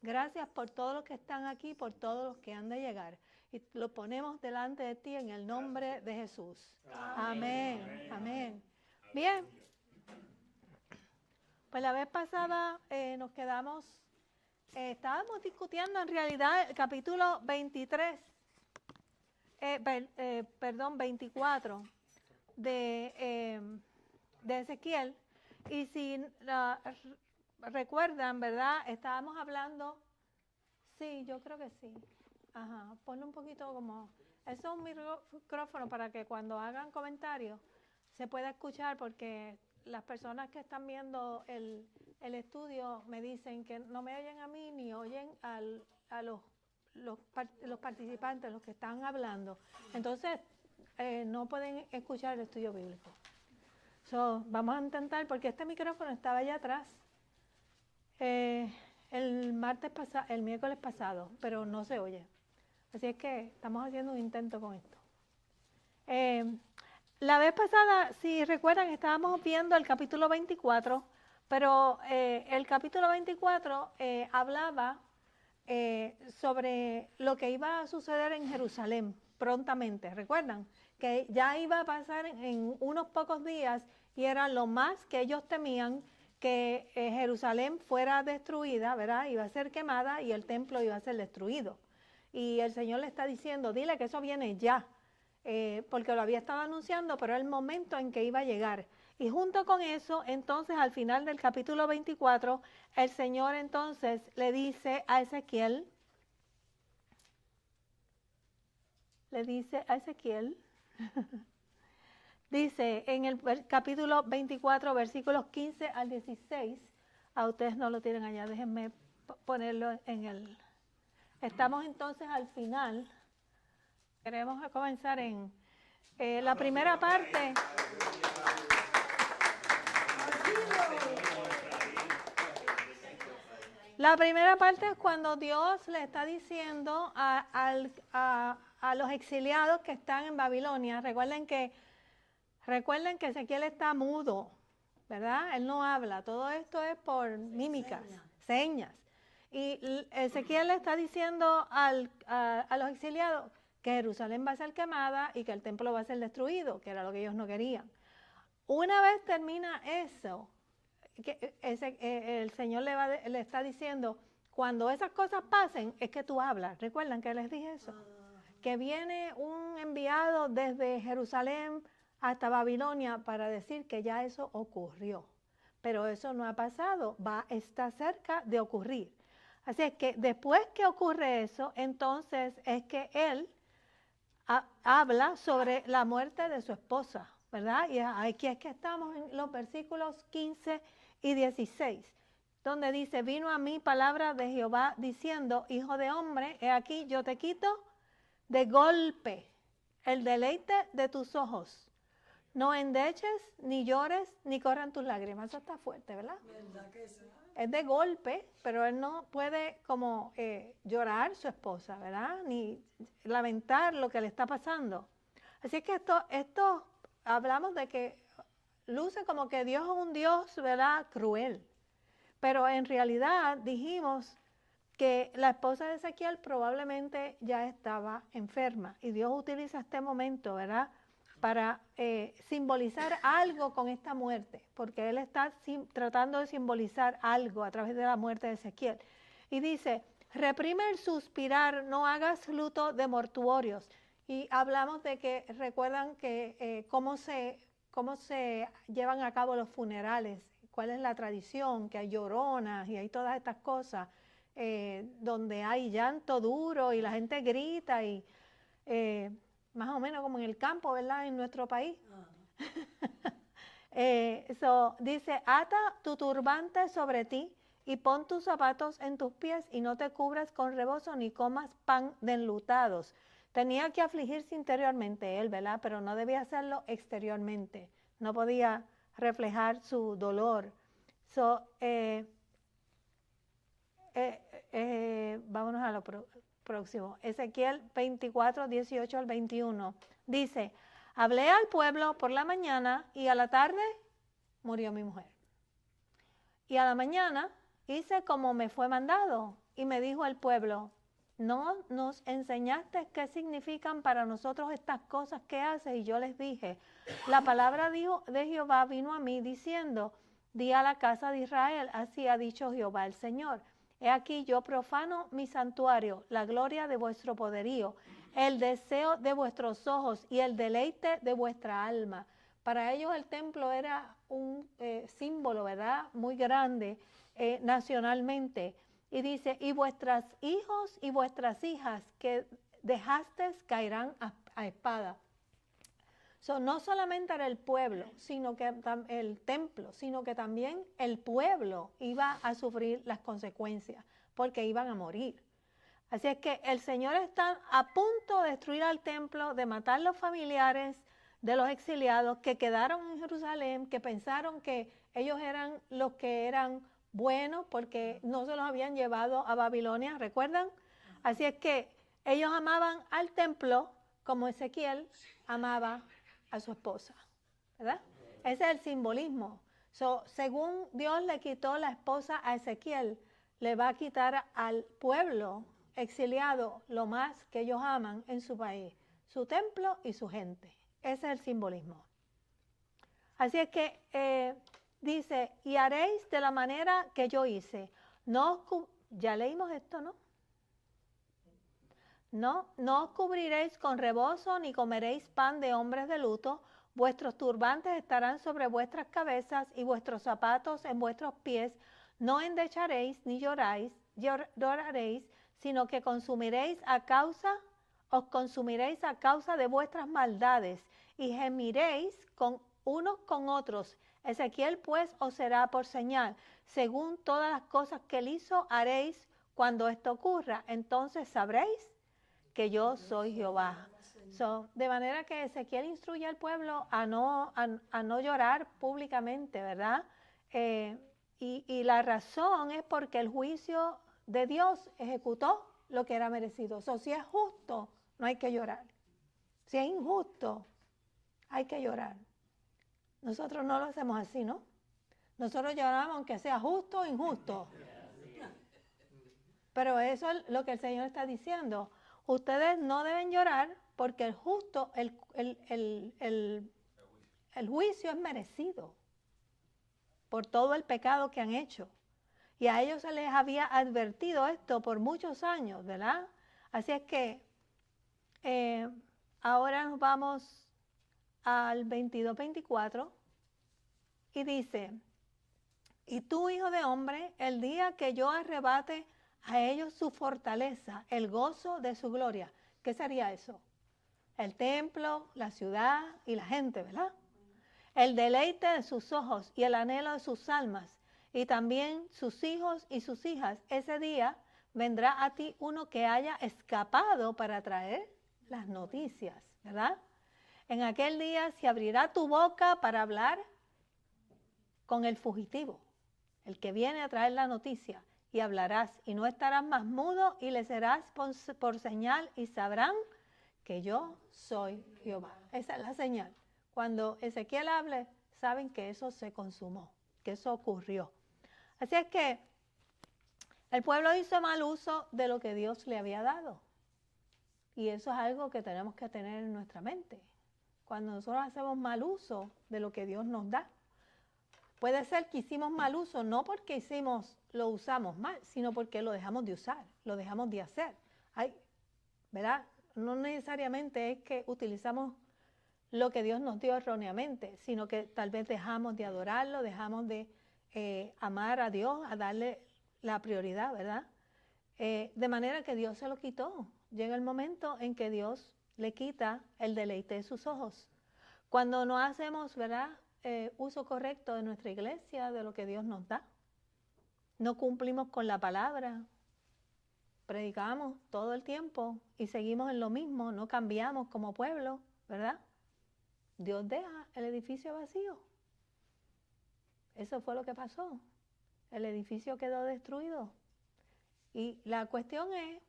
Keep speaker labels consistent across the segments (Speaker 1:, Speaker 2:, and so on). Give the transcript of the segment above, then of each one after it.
Speaker 1: Gracias por todos los que están aquí, por todos los que han de llegar. Y lo ponemos delante de ti en el nombre de Jesús. Amén. Amén. Bien. Pues la vez pasada nos quedamos, estábamos discutiendo en realidad el capítulo 23, 24 de Ezequiel. Y si recuerdan, ¿verdad? Estábamos hablando, sí, yo creo que sí. Ajá, ponle un poquito como, eso es un micrófono para que cuando hagan comentarios se pueda escuchar, porque las personas que están viendo el estudio me dicen que no me oyen a mí ni oyen a los participantes, los que están hablando. Entonces, no pueden escuchar el estudio bíblico. Vamos a intentar, porque este micrófono estaba allá atrás el miércoles pasado, pero no se oye. Así es que estamos haciendo un intento con esto. La vez pasada, si recuerdan, estábamos viendo el capítulo 24, pero el capítulo 24 hablaba sobre lo que iba a suceder en Jerusalén prontamente. ¿Recuerdan? Que ya iba a pasar en unos pocos días y era lo más que ellos temían, que Jerusalén fuera destruida, ¿verdad? Iba a ser quemada y el templo iba a ser destruido. Y el Señor le está diciendo, dile que eso viene ya, porque lo había estado anunciando, pero era el momento en que iba a llegar. Y junto con eso, entonces, al final del capítulo 24, el Señor entonces le dice a Ezequiel, dice en el capítulo 24, versículos 15 al 16, a ustedes no lo tienen allá, déjenme ponerlo en el... Estamos entonces al final, queremos comenzar en la primera parte. La primera parte es cuando Dios le está diciendo a los exiliados que están en Babilonia. Recuerden que Ezequiel está mudo, ¿verdad? Él no habla. Todo esto es por mímicas, señas. Y Ezequiel le está diciendo a los exiliados que Jerusalén va a ser quemada y que el templo va a ser destruido, que era lo que ellos no querían. Una vez termina eso, el Señor le está diciendo, cuando esas cosas pasen, es que tú hablas. ¿Recuerdan que les dije eso? Que viene un enviado desde Jerusalén hasta Babilonia para decir que ya eso ocurrió. Pero eso no ha pasado, está cerca de ocurrir. Así es que después que ocurre eso, entonces es que él habla sobre la muerte de su esposa, ¿verdad? Y aquí es que estamos en los versículos 15 y 16, donde dice, vino a mí palabra de Jehová diciendo, hijo de hombre, he aquí yo te quito de golpe el deleite de tus ojos. No endeches, ni llores, ni corran tus lágrimas. Eso está fuerte, ¿verdad? ¿Verdad que sí? Es de golpe, pero él no puede como llorar su esposa, ¿verdad? Ni lamentar lo que le está pasando. Así que esto hablamos de que luce como que Dios es un Dios, ¿verdad?, cruel. Pero en realidad dijimos que la esposa de Ezequiel probablemente ya estaba enferma. Y Dios utiliza este momento, ¿verdad?, para simbolizar algo con esta muerte, porque Él está tratando de simbolizar algo a través de la muerte de Ezequiel. Y dice, reprime el suspirar, no hagas luto de mortuorios. Y hablamos de que, recuerdan que cómo se llevan a cabo los funerales, cuál es la tradición, que hay lloronas y hay todas estas cosas, donde hay llanto duro y la gente grita y... más o menos como en el campo, ¿verdad? En nuestro país. Dice, ata tu turbante sobre ti y pon tus zapatos en tus pies y no te cubras con rebozo ni comas pan de enlutados. Tenía que afligirse interiormente él, ¿verdad? Pero no debía hacerlo exteriormente. No podía reflejar su dolor. Vámonos a lo próximo. Ezequiel 24, 18 al 21. Dice, hablé al pueblo por la mañana y a la tarde murió mi mujer. Y a la mañana hice como me fue mandado. Y me dijo el pueblo, ¿no nos enseñaste qué significan para nosotros estas cosas que haces? Y yo les dije, la palabra de Jehová vino a mí diciendo, di a la casa de Israel, así ha dicho Jehová el Señor. He aquí yo profano mi santuario, la gloria de vuestro poderío, el deseo de vuestros ojos y el deleite de vuestra alma. Para ellos el templo era un símbolo, ¿verdad? Muy grande nacionalmente. Y dice, y vuestros hijos y vuestras hijas que dejasteis caerán a espada. No solamente era el pueblo, sino que el templo, sino que también el pueblo iba a sufrir las consecuencias, porque iban a morir. Así es que el Señor está a punto de destruir al templo, de matar los familiares de los exiliados que quedaron en Jerusalén, que pensaron que ellos eran los que eran buenos porque no se los habían llevado a Babilonia, ¿recuerdan? Así es que ellos amaban al templo como Ezequiel amaba a su esposa, ¿verdad? Ese es el simbolismo. Según Dios le quitó la esposa a Ezequiel, le va a quitar al pueblo exiliado lo más que ellos aman en su país, su templo y su gente. Ese es el simbolismo. Así es que dice, y haréis de la manera que yo hice. Ya leímos esto, ¿no? No os cubriréis con rebozo, ni comeréis pan de hombres de luto. Vuestros turbantes estarán sobre vuestras cabezas y vuestros zapatos en vuestros pies. No endecharéis ni lloraréis, sino que os consumiréis a causa de vuestras maldades y gemiréis unos con otros. Ezequiel pues os será por señal. Según todas las cosas que él hizo, haréis cuando esto ocurra. Entonces sabréis que yo soy Jehová. De manera que Ezequiel instruye al pueblo a no llorar públicamente, ¿verdad? Y la razón es porque el juicio de Dios ejecutó lo que era merecido. Si es justo, no hay que llorar. Si es injusto, hay que llorar. Nosotros no lo hacemos así, ¿no? Nosotros lloramos aunque sea justo o injusto. Pero eso es lo que el Señor está diciendo. Ustedes no deben llorar porque el juicio es merecido por todo el pecado que han hecho. Y a ellos se les había advertido esto por muchos años, ¿verdad? Así es que ahora nos vamos al 22-24 y dice, y tú, hijo de hombre, el día que yo arrebate a ellos su fortaleza, el gozo de su gloria. ¿Qué sería eso? El templo, la ciudad y la gente, ¿verdad? El deleite de sus ojos y el anhelo de sus almas, y también sus hijos y sus hijas. Ese día vendrá a ti uno que haya escapado para traer las noticias, ¿verdad? En aquel día se abrirá tu boca para hablar con el fugitivo, el que viene a traer la noticia, y hablarás, y no estarás más mudo, y le serás por señal, y sabrán que yo soy Jehová. Esa es la señal. Cuando Ezequiel hable, saben que eso se consumó, que eso ocurrió. Así es que el pueblo hizo mal uso de lo que Dios le había dado. Y eso es algo que tenemos que tener en nuestra mente. Cuando nosotros hacemos mal uso de lo que Dios nos da, puede ser que hicimos mal uso, no porque lo usamos mal, sino porque lo dejamos de usar, lo dejamos de hacer. ¿Verdad? No necesariamente es que utilizamos lo que Dios nos dio erróneamente, sino que tal vez dejamos de adorarlo, dejamos de amar a Dios, a darle la prioridad, ¿verdad? De manera que Dios se lo quitó. Llega el momento en que Dios le quita el deleite de sus ojos. Cuando no hacemos, ¿verdad?, uso correcto de nuestra iglesia, de lo que Dios nos da. No cumplimos con la palabra. Predicamos todo el tiempo y seguimos en lo mismo, no cambiamos como pueblo, ¿verdad? Dios deja el edificio vacío. Eso fue lo que pasó. El edificio quedó destruido. Y la cuestión es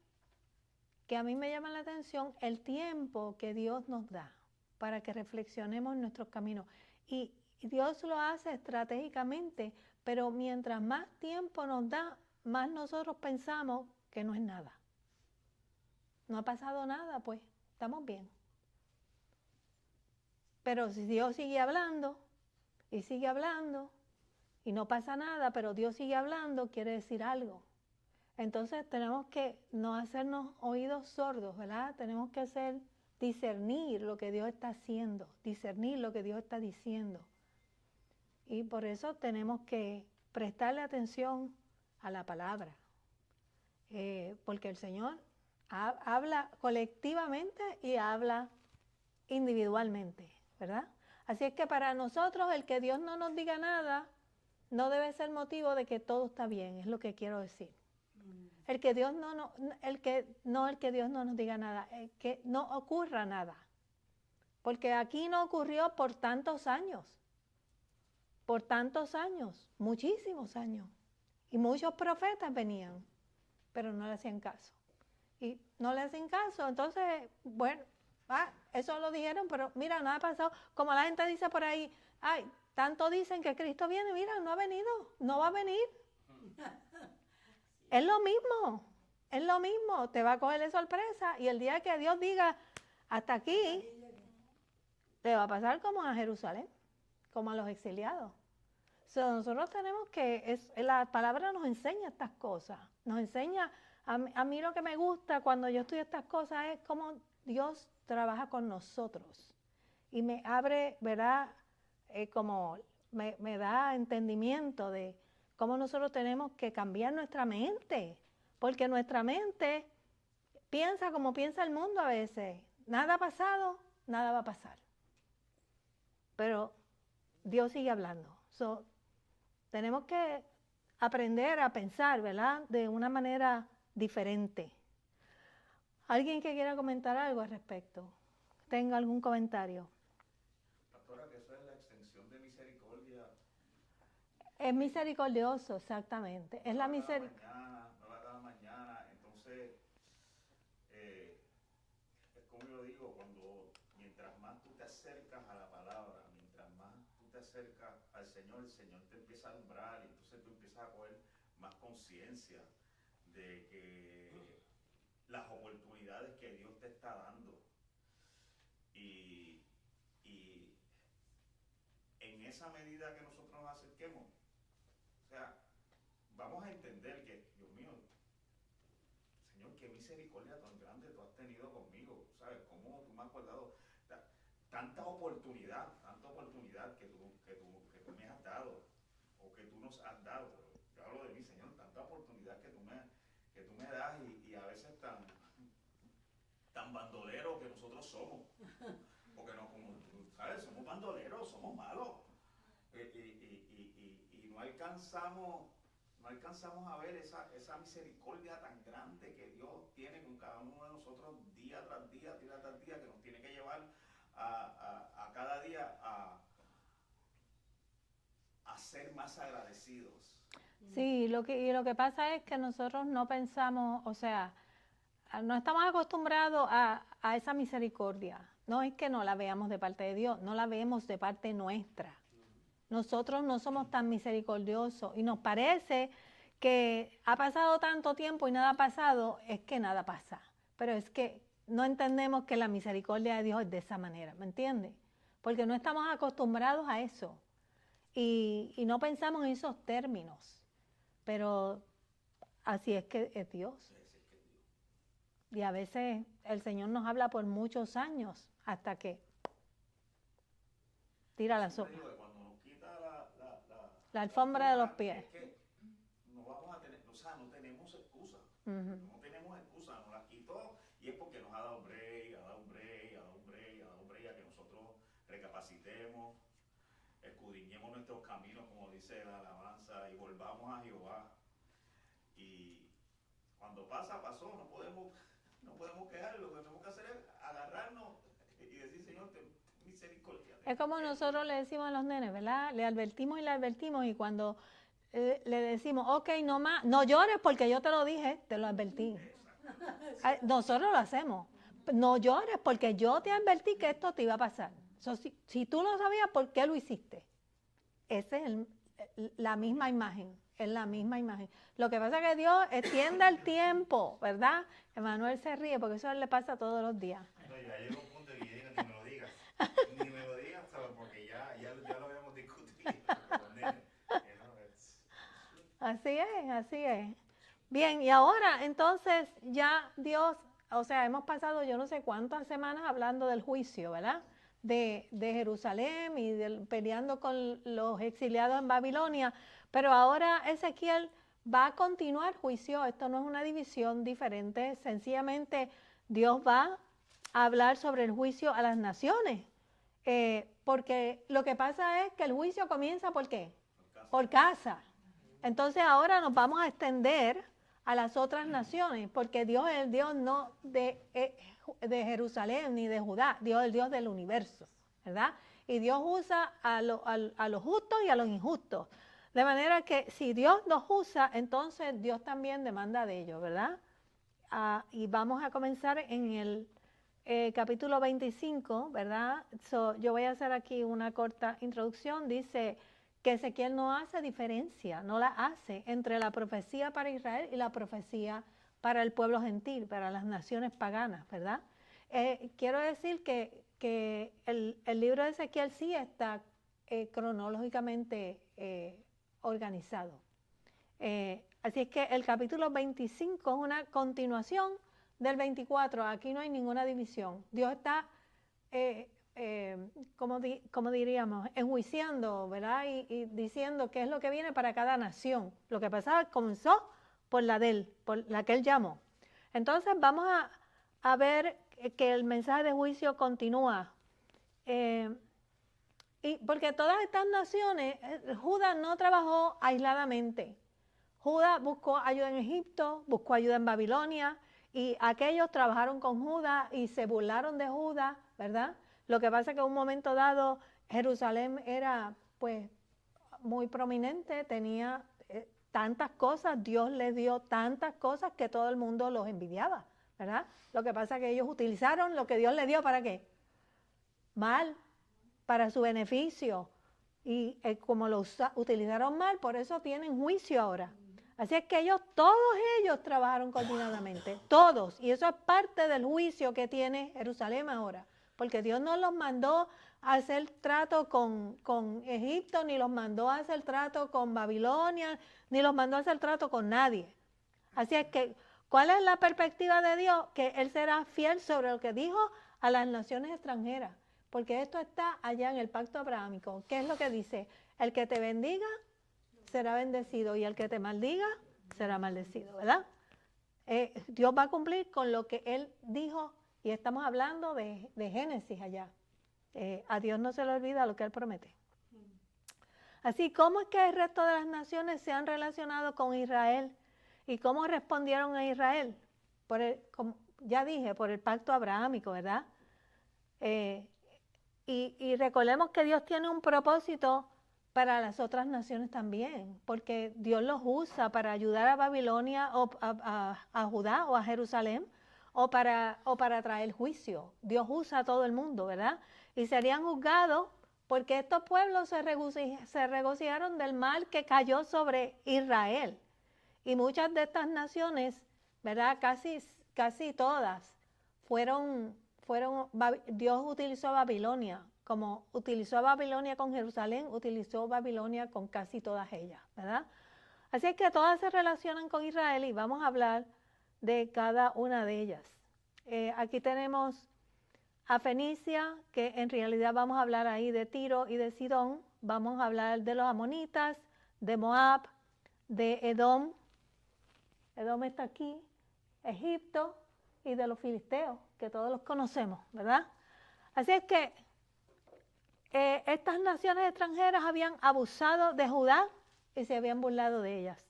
Speaker 1: que a mí me llama la atención el tiempo que Dios nos da para que reflexionemos en nuestros caminos. Y Dios lo hace estratégicamente Pero mientras más tiempo nos da, más nosotros pensamos que no es nada. No ha pasado nada, pues estamos bien. Pero si Dios sigue hablando y sigue hablando y no pasa nada, pero Dios sigue hablando, quiere decir algo. Entonces tenemos que no hacernos oídos sordos, ¿verdad? Tenemos que discernir lo que Dios está haciendo, discernir lo que Dios está diciendo. Y por eso tenemos que prestarle atención a la palabra. Porque el Señor habla colectivamente y habla individualmente, ¿verdad? Así es que para nosotros el que Dios no nos diga nada no debe ser motivo de que todo está bien, es lo que quiero decir. El que Dios el que Dios no nos diga nada, que no ocurra nada. Porque aquí no ocurrió por tantos años, muchísimos años. Y muchos profetas venían, pero no le hacían caso. Y no le hacen caso, entonces, bueno, eso lo dijeron, pero mira, no ha pasado. Como la gente dice por ahí, ay, tanto dicen que Cristo viene, mira, no ha venido, no va a venir. Es lo mismo, te va a coger de sorpresa y el día que Dios diga, hasta aquí, te va a pasar como a Jerusalén, como a los exiliados. Nosotros tenemos que, la palabra nos enseña estas cosas, nos enseña, a mí lo que me gusta cuando yo estudio estas cosas es cómo Dios trabaja con nosotros y me abre, ¿verdad? Como me da entendimiento de cómo nosotros tenemos que cambiar nuestra mente, porque nuestra mente piensa como piensa el mundo a veces. Nada ha pasado, nada va a pasar. Pero Dios sigue hablando. Tenemos que aprender a pensar, ¿verdad? De una manera diferente. ¿Alguien que quiera comentar algo al respecto? ¿Tenga algún comentario?
Speaker 2: Pastora, que eso es la extensión de misericordia.
Speaker 1: Es misericordioso, exactamente. Es la misericordia.
Speaker 2: No la cada mañana. Entonces, es como yo digo, mientras más tú te acercas a la palabra, mientras más tú te acercas al Señor, el Señor te empieza a alumbrar y entonces tú empiezas a coger más conciencia de que las oportunidades que Dios te está dando. Y en esa medida que nosotros nos acerquemos, o sea, vamos a entender que, Dios mío, Señor, qué misericordia tan grande tú has tenido conmigo, ¿sabes? Cómo tú me has guardado tanta oportunidad que tú me has dado, o que tú nos has dado. Yo hablo de mí, Señor, tanta oportunidad que tú me das y a veces tan bandoleros que nosotros somos. Porque no, como, ¿sabes? Somos bandoleros, somos malos. Y no alcanzamos a ver esa misericordia tan grande que Dios tiene con cada uno de nosotros día tras día, que nos tiene que llevar a cada día a ser más agradecidos.
Speaker 1: Sí, lo que pasa es que nosotros no pensamos, o sea, no estamos acostumbrados a esa misericordia. No es que no la veamos de parte de Dios, no la vemos de parte nuestra. Nosotros no somos tan misericordiosos y nos parece que ha pasado tanto tiempo y nada ha pasado, es que nada pasa. Pero es que no entendemos que la misericordia de Dios es de esa manera, ¿me entiendes? Porque no estamos acostumbrados a eso y no pensamos en esos términos. Pero así es que es Dios. Y a veces el Señor nos habla por muchos años hasta que tira la sopa.
Speaker 2: Cuando nos quita
Speaker 1: la alfombra de los pies.
Speaker 2: Es que no vamos a tener, o sea, no tenemos excusa. No tenemos excusa, nos la quitó y es porque nos ha dado break, a que nosotros recapacitemos, escudriñemos nuestros caminos, como dice la alabanza, y volvamos a Jehová. Y cuando pasó, no podemos quejar, lo que tenemos que hacer es agarrarnos y decir, Señor, ten misericordia.
Speaker 1: Es como nosotros le decimos a los nenes, ¿verdad? Le advertimos y cuando le decimos, ok, no más, no llores porque yo te lo dije, te lo advertí. Nosotros lo hacemos. No llores porque yo te advertí que esto te iba a pasar. Si tú lo sabías, ¿por qué lo hiciste? Ese es la misma imagen, es la misma imagen. Lo que pasa es que Dios extiende el tiempo, ¿verdad? Emanuel se ríe porque eso le pasa todos los días.
Speaker 2: No, ya llegó un punto que yo digo, ni me lo digas. Ni me lo digas, ¿sabes? Porque ya lo habíamos discutido con los nenes.
Speaker 1: Así es, así es. Bien, y ahora entonces ya Dios, o sea, hemos pasado yo no sé cuántas semanas hablando del juicio, ¿verdad? De Jerusalén y peleando con los exiliados en Babilonia, pero ahora Ezequiel va a continuar juicio. Esto no es una división diferente, sencillamente Dios va a hablar sobre el juicio a las naciones, porque lo que pasa es que el juicio comienza ¿por qué? Por casa. Entonces ahora nos vamos a extender a las otras naciones, porque Dios es el Dios no de Jerusalén ni de Judá, Dios es el Dios del universo, ¿verdad? Y Dios usa a los justos y a los injustos. De manera que si Dios nos usa, entonces Dios también demanda de ellos, ¿verdad? Y vamos a comenzar en el capítulo 25, ¿verdad? Yo voy a hacer aquí una corta introducción. Dice que Ezequiel no hace diferencia, no la hace entre la profecía para Israel y la profecía para el pueblo gentil, para las naciones paganas, ¿verdad? Quiero decir que el libro de Ezequiel sí está cronológicamente organizado. Así es que el capítulo 25 es una continuación del 24. Aquí no hay ninguna división. Dios está, como diríamos, enjuiciando, ¿verdad? Y diciendo qué es lo que viene para cada nación. Lo que pasaba comenzó por la de él, por la que él llamó. Entonces vamos a ver que el mensaje de juicio continúa. Y porque todas estas naciones, Judá no trabajó aisladamente. Judá buscó ayuda en Egipto, buscó ayuda en Babilonia, y aquellos trabajaron con Judá y se burlaron de Judá, ¿verdad? Lo que pasa es que en un momento dado Jerusalén era pues muy prominente, tenía tantas cosas, Dios les dio tantas cosas que todo el mundo los envidiaba, ¿verdad? Lo que pasa es que ellos utilizaron lo que Dios les dio, ¿para qué? Mal, para su beneficio. Y como lo utilizaron mal, por eso tienen juicio ahora. Así es que todos ellos trabajaron coordinadamente, todos. Y eso es parte del juicio que tiene Jerusalén ahora. Porque Dios no los mandó a hacer trato con Egipto, ni los mandó a hacer trato con Babilonia, ni los mandó a hacer trato con nadie. Así es que, ¿cuál es la perspectiva de Dios? Que Él será fiel sobre lo que dijo a las naciones extranjeras. Porque esto está allá en el pacto abrahámico. ¿Qué es lo que dice? El que te bendiga será bendecido y el que te maldiga será maldecido, ¿verdad? Dios va a cumplir con lo que Él dijo y estamos hablando de Génesis allá. A Dios no se le olvida lo que Él promete. Así, ¿cómo es que el resto de las naciones se han relacionado con Israel? ¿Y cómo respondieron a Israel? Como ya dije, por el pacto abrahámico, ¿verdad? Y recordemos que Dios tiene un propósito para las otras naciones también, porque Dios los usa para ayudar a Babilonia o a Judá o a Jerusalén o para traer juicio. Dios usa a todo el mundo, ¿verdad? Y serían juzgados porque estos pueblos se regocijaron del mal que cayó sobre Israel. Y muchas de estas naciones, ¿verdad? Casi todas Dios utilizó a Babilonia, como utilizó a Babilonia con Jerusalén, utilizó Babilonia con casi todas ellas, ¿verdad? Así es que todas se relacionan con Israel y vamos a hablar de cada una de ellas. Aquí tenemos a Fenicia, que en realidad vamos a hablar ahí de Tiro y de Sidón. Vamos a hablar de los amonitas, de Moab, de Edom. Edom está aquí, Egipto y de los filisteos, que todos los conocemos, ¿verdad? Así es que estas naciones extranjeras habían abusado de Judá y se habían burlado de ellas.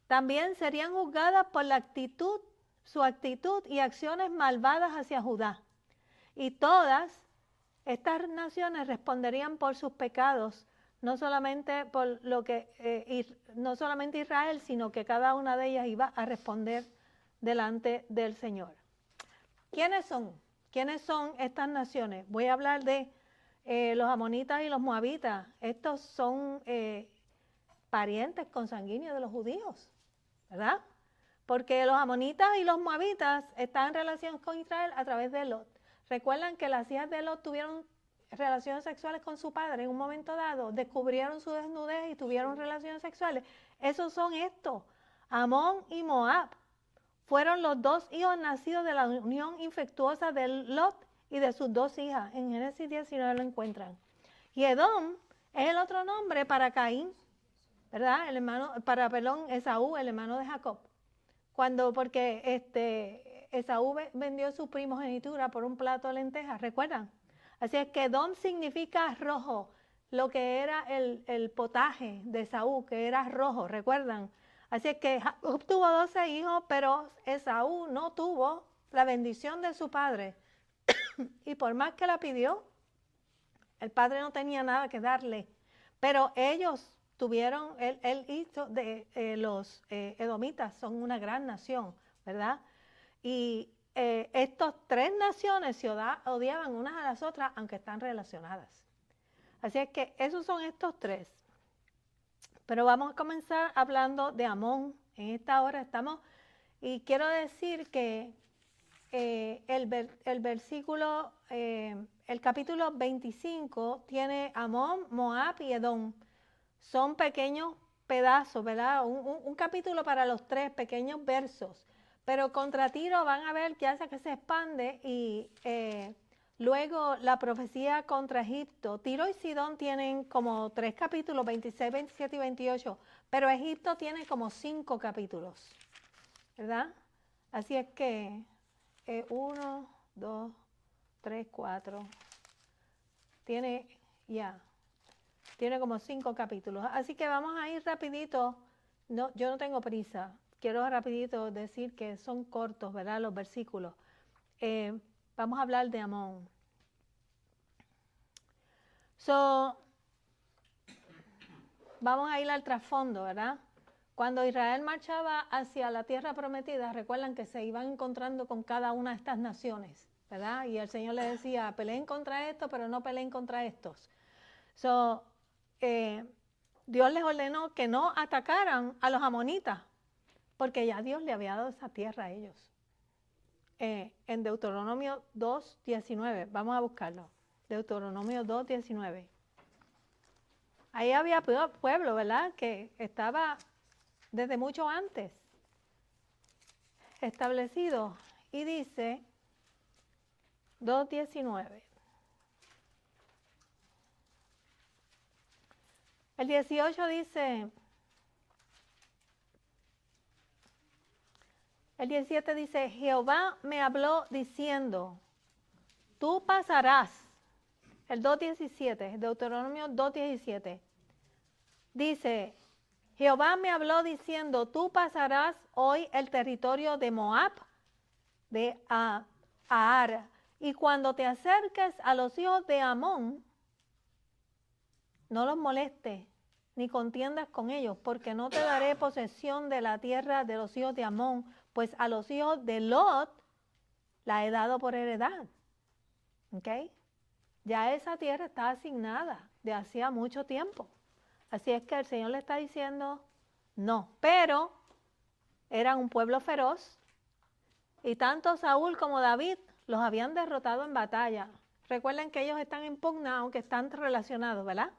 Speaker 1: También serían juzgadas por su actitud y acciones malvadas hacia Judá. Y todas estas naciones responderían por sus pecados, no solamente no solamente Israel, sino que cada una de ellas iba a responder delante del Señor. ¿Quiénes son? ¿Quiénes son estas naciones? Voy a hablar de los amonitas y los moabitas. Estos son parientes consanguíneos de los judíos, ¿verdad? Porque los amonitas y los moabitas están en relación con Israel a través de Lot. Recuerdan que las hijas de Lot tuvieron relaciones sexuales con su padre en un momento dado, descubrieron su desnudez y tuvieron relaciones sexuales. Esos son estos, Amón y Moab. Fueron los dos hijos nacidos de la unión infectuosa de Lot y de sus dos hijas. En Génesis 19 lo encuentran. Y Edom es el otro nombre para Caín, ¿verdad? El hermano, Esaú, el hermano de Jacob. Porque Esaú vendió su primogenitura por un plato de lentejas, ¿recuerdan? Así es que Edom significa rojo, lo que era el potaje de Esaú, que era rojo, ¿recuerdan? Así es que Jacob tuvo 12 hijos, pero Esaú no tuvo la bendición de su padre. Y por más que la pidió, el padre no tenía nada que darle. Pero ellos tuvieron, él hizo los edomitas, son una gran nación, ¿verdad? Y estas tres naciones se odiaban unas a las otras, aunque están relacionadas. Así es que esos son estos tres. Pero vamos a comenzar hablando de Amón. En esta hora estamos, y quiero decir que el versículo, el capítulo 25 tiene Amón, Moab y Edom. Son pequeños pedazos, ¿verdad? Un capítulo para los tres, pequeños versos. Pero contra Tiro van a ver que hace que se expande y luego la profecía contra Egipto. Tiro y Sidón tienen como 3 capítulos, 26, 27 y 28, pero Egipto tiene como 5 capítulos, ¿verdad? Así es que 1, 2, 3, 4, tiene como 5 capítulos. Así que vamos a ir rapidito. No, yo no tengo prisa. Quiero rapidito decir que son cortos, ¿verdad? Los versículos. Vamos a hablar de Amón. Vamos a ir al trasfondo, ¿verdad? Cuando Israel marchaba hacia la tierra prometida, recuerdan que se iban encontrando con cada una de estas naciones, ¿verdad? Y el Señor les decía, peleen contra esto, pero no peleen contra estos. Dios les ordenó que no atacaran a los amonitas, porque ya Dios le había dado esa tierra a ellos. En Deuteronomio 2:19, vamos a buscarlo. Deuteronomio 2:19. Ahí había pueblo, ¿verdad? Que estaba desde mucho antes establecido. Y dice 2:19. El 18 dice, el 17 dice, Jehová me habló diciendo, tú pasarás, el 2:17, Deuteronomio 2:17, dice, Jehová me habló diciendo, tú pasarás hoy el territorio de Moab, de Ar, y cuando te acerques a los hijos de Amón, no los molestes, ni contiendas con ellos, porque no te daré posesión de la tierra de los hijos de Amón, pues a los hijos de Lot la he dado por heredad. ¿Ok? Ya esa tierra está asignada de hacía mucho tiempo. Así es que el Señor le está diciendo, no, pero eran un pueblo feroz y tanto Saúl como David los habían derrotado en batalla. Recuerden que ellos están en pugna, aunque están relacionados, ¿verdad?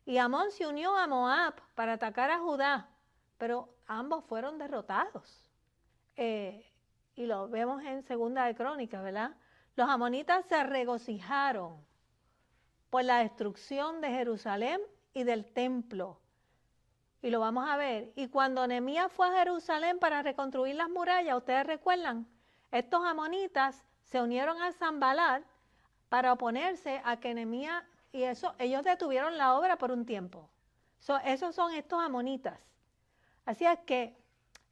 Speaker 1: Y Amón se unió a Moab para atacar a Judá, pero ambos fueron derrotados. Y lo vemos en Segunda de Crónicas, ¿verdad? Los amonitas se regocijaron por la destrucción de Jerusalén y del templo. Y lo vamos a ver. Y cuando Nehemías fue a Jerusalén para reconstruir las murallas, ustedes recuerdan, estos amonitas se unieron a Sanbalat para oponerse a que Nehemías, y eso, ellos detuvieron la obra por un tiempo. Esos son estos amonitas. Así es que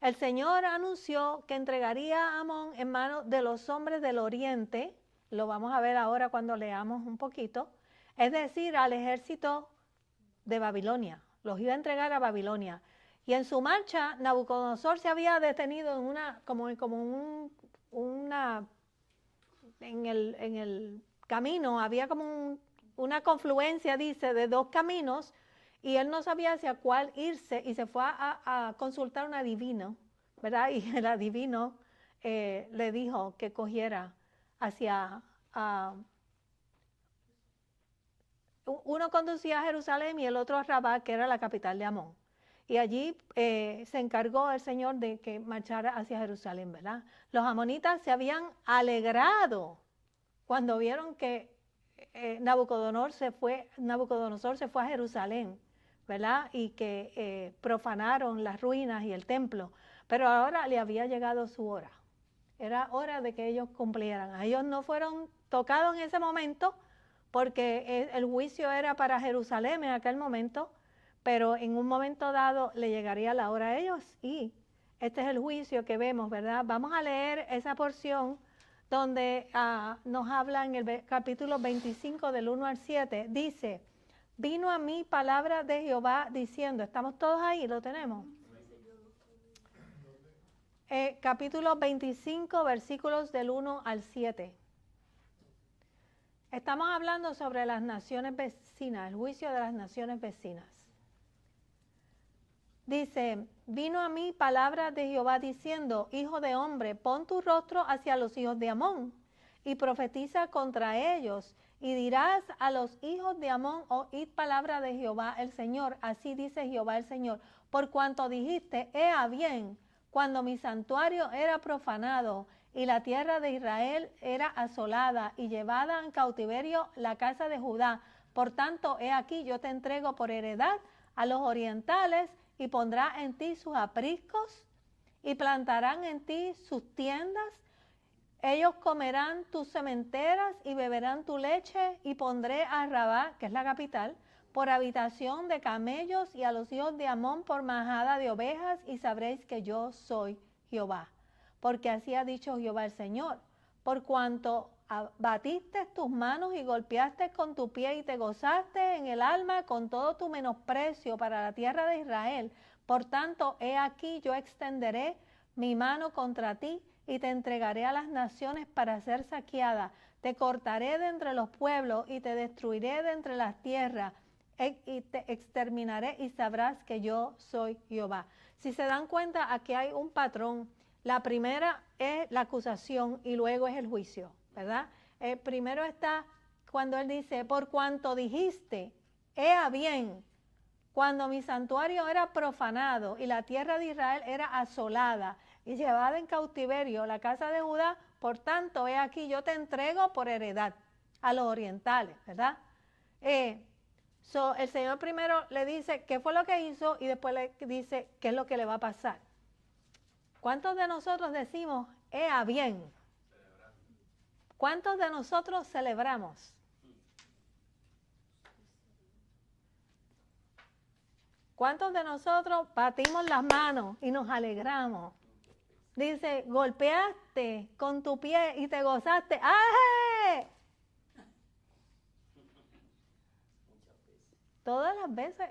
Speaker 1: el Señor anunció que entregaría a Amón en manos de los hombres del oriente, lo vamos a ver ahora cuando leamos un poquito, es decir, al ejército de Babilonia, los iba a entregar a Babilonia. Y en su marcha, Nabucodonosor se había detenido en en el camino, había como una confluencia, dice, de dos caminos, Y él no sabía hacia cuál irse y se fue a consultar a un adivino, ¿verdad? Y el adivino le dijo que cogiera hacia... uno conducía a Jerusalén y el otro a Rabá, que era la capital de Amón. Y allí se encargó el Señor de que marchara hacia Jerusalén, ¿verdad? Los amonitas se habían alegrado cuando vieron que Nabucodonosor se fue a Jerusalén, ¿verdad? Y que profanaron las ruinas y el templo. Pero ahora le había llegado su hora. Era hora de que ellos cumplieran. Ellos no fueron tocados en ese momento porque el juicio era para Jerusalén en aquel momento, pero en un momento dado le llegaría la hora a ellos y este es el juicio que vemos, ¿verdad? Vamos a leer esa porción donde nos habla en el capítulo 25 del 1 al 7, dice, vino a mí palabra de Jehová diciendo, ¿estamos todos ahí? ¿Lo tenemos? Capítulo 25, versículos del 1 al 7. Estamos hablando sobre las naciones vecinas, el juicio de las naciones vecinas. Dice, vino a mí palabra de Jehová diciendo, hijo de hombre, pon tu rostro hacia los hijos de Amón y profetiza contra ellos y dirás a los hijos de Amón, oíd palabra de Jehová el Señor, así dice Jehová el Señor, por cuanto dijiste, ea bien, cuando mi santuario era profanado y la tierra de Israel era asolada y llevada en cautiverio la casa de Judá, por tanto, he aquí yo te entrego por heredad a los orientales y pondrá en ti sus apriscos y plantarán en ti sus tiendas. Ellos comerán tus sementeras y beberán tu leche y pondré a Rabá, que es la capital, por habitación de camellos y a los hijos de Amón por majada de ovejas y sabréis que yo soy Jehová. Porque así ha dicho Jehová el Señor, por cuanto batiste tus manos y golpeaste con tu pie y te gozaste en el alma con todo tu menosprecio para la tierra de Israel. Por tanto, he aquí yo extenderé mi mano contra ti y te entregaré a las naciones para ser saqueada. Te cortaré de entre los pueblos y te destruiré de entre las tierras y te exterminaré y sabrás que yo soy Jehová. Si se dan cuenta, aquí hay un patrón. La primera es la acusación y luego es el juicio, ¿verdad? Primero está cuando él dice, por cuanto dijiste, ea bien, cuando mi santuario era profanado y la tierra de Israel era asolada y llevada en cautiverio la casa de Judá, por tanto, he aquí yo te entrego por heredad a los orientales, ¿verdad? El Señor primero le dice qué fue lo que hizo y después le dice qué es lo que le va a pasar. ¿Cuántos de nosotros decimos, ea bien? ¿Cuántos de nosotros celebramos? ¿Cuántos de nosotros batimos las manos y nos alegramos? Dice, golpeaste con tu pie y te gozaste. ¡Ay! Todas las veces,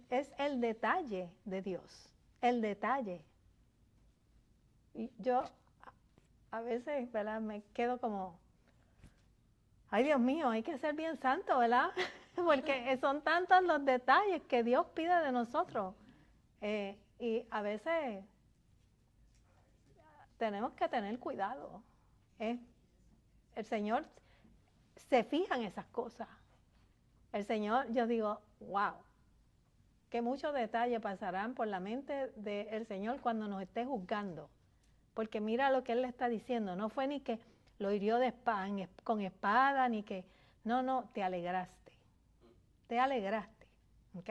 Speaker 1: es el detalle de Dios, el detalle. Y yo a veces, ¿verdad? Me quedo como, ay Dios mío, hay que ser bien santo, ¿verdad? Porque son tantos los detalles que Dios pide de nosotros. Y a veces tenemos que tener cuidado. El Señor se fija en esas cosas. El Señor, yo digo, wow, que muchos detalles pasarán por la mente del Señor cuando nos esté juzgando. Porque mira lo que Él le está diciendo. No fue ni que lo hirió con espada, ni que... No, te alegraste. Te alegraste. ¿Ok?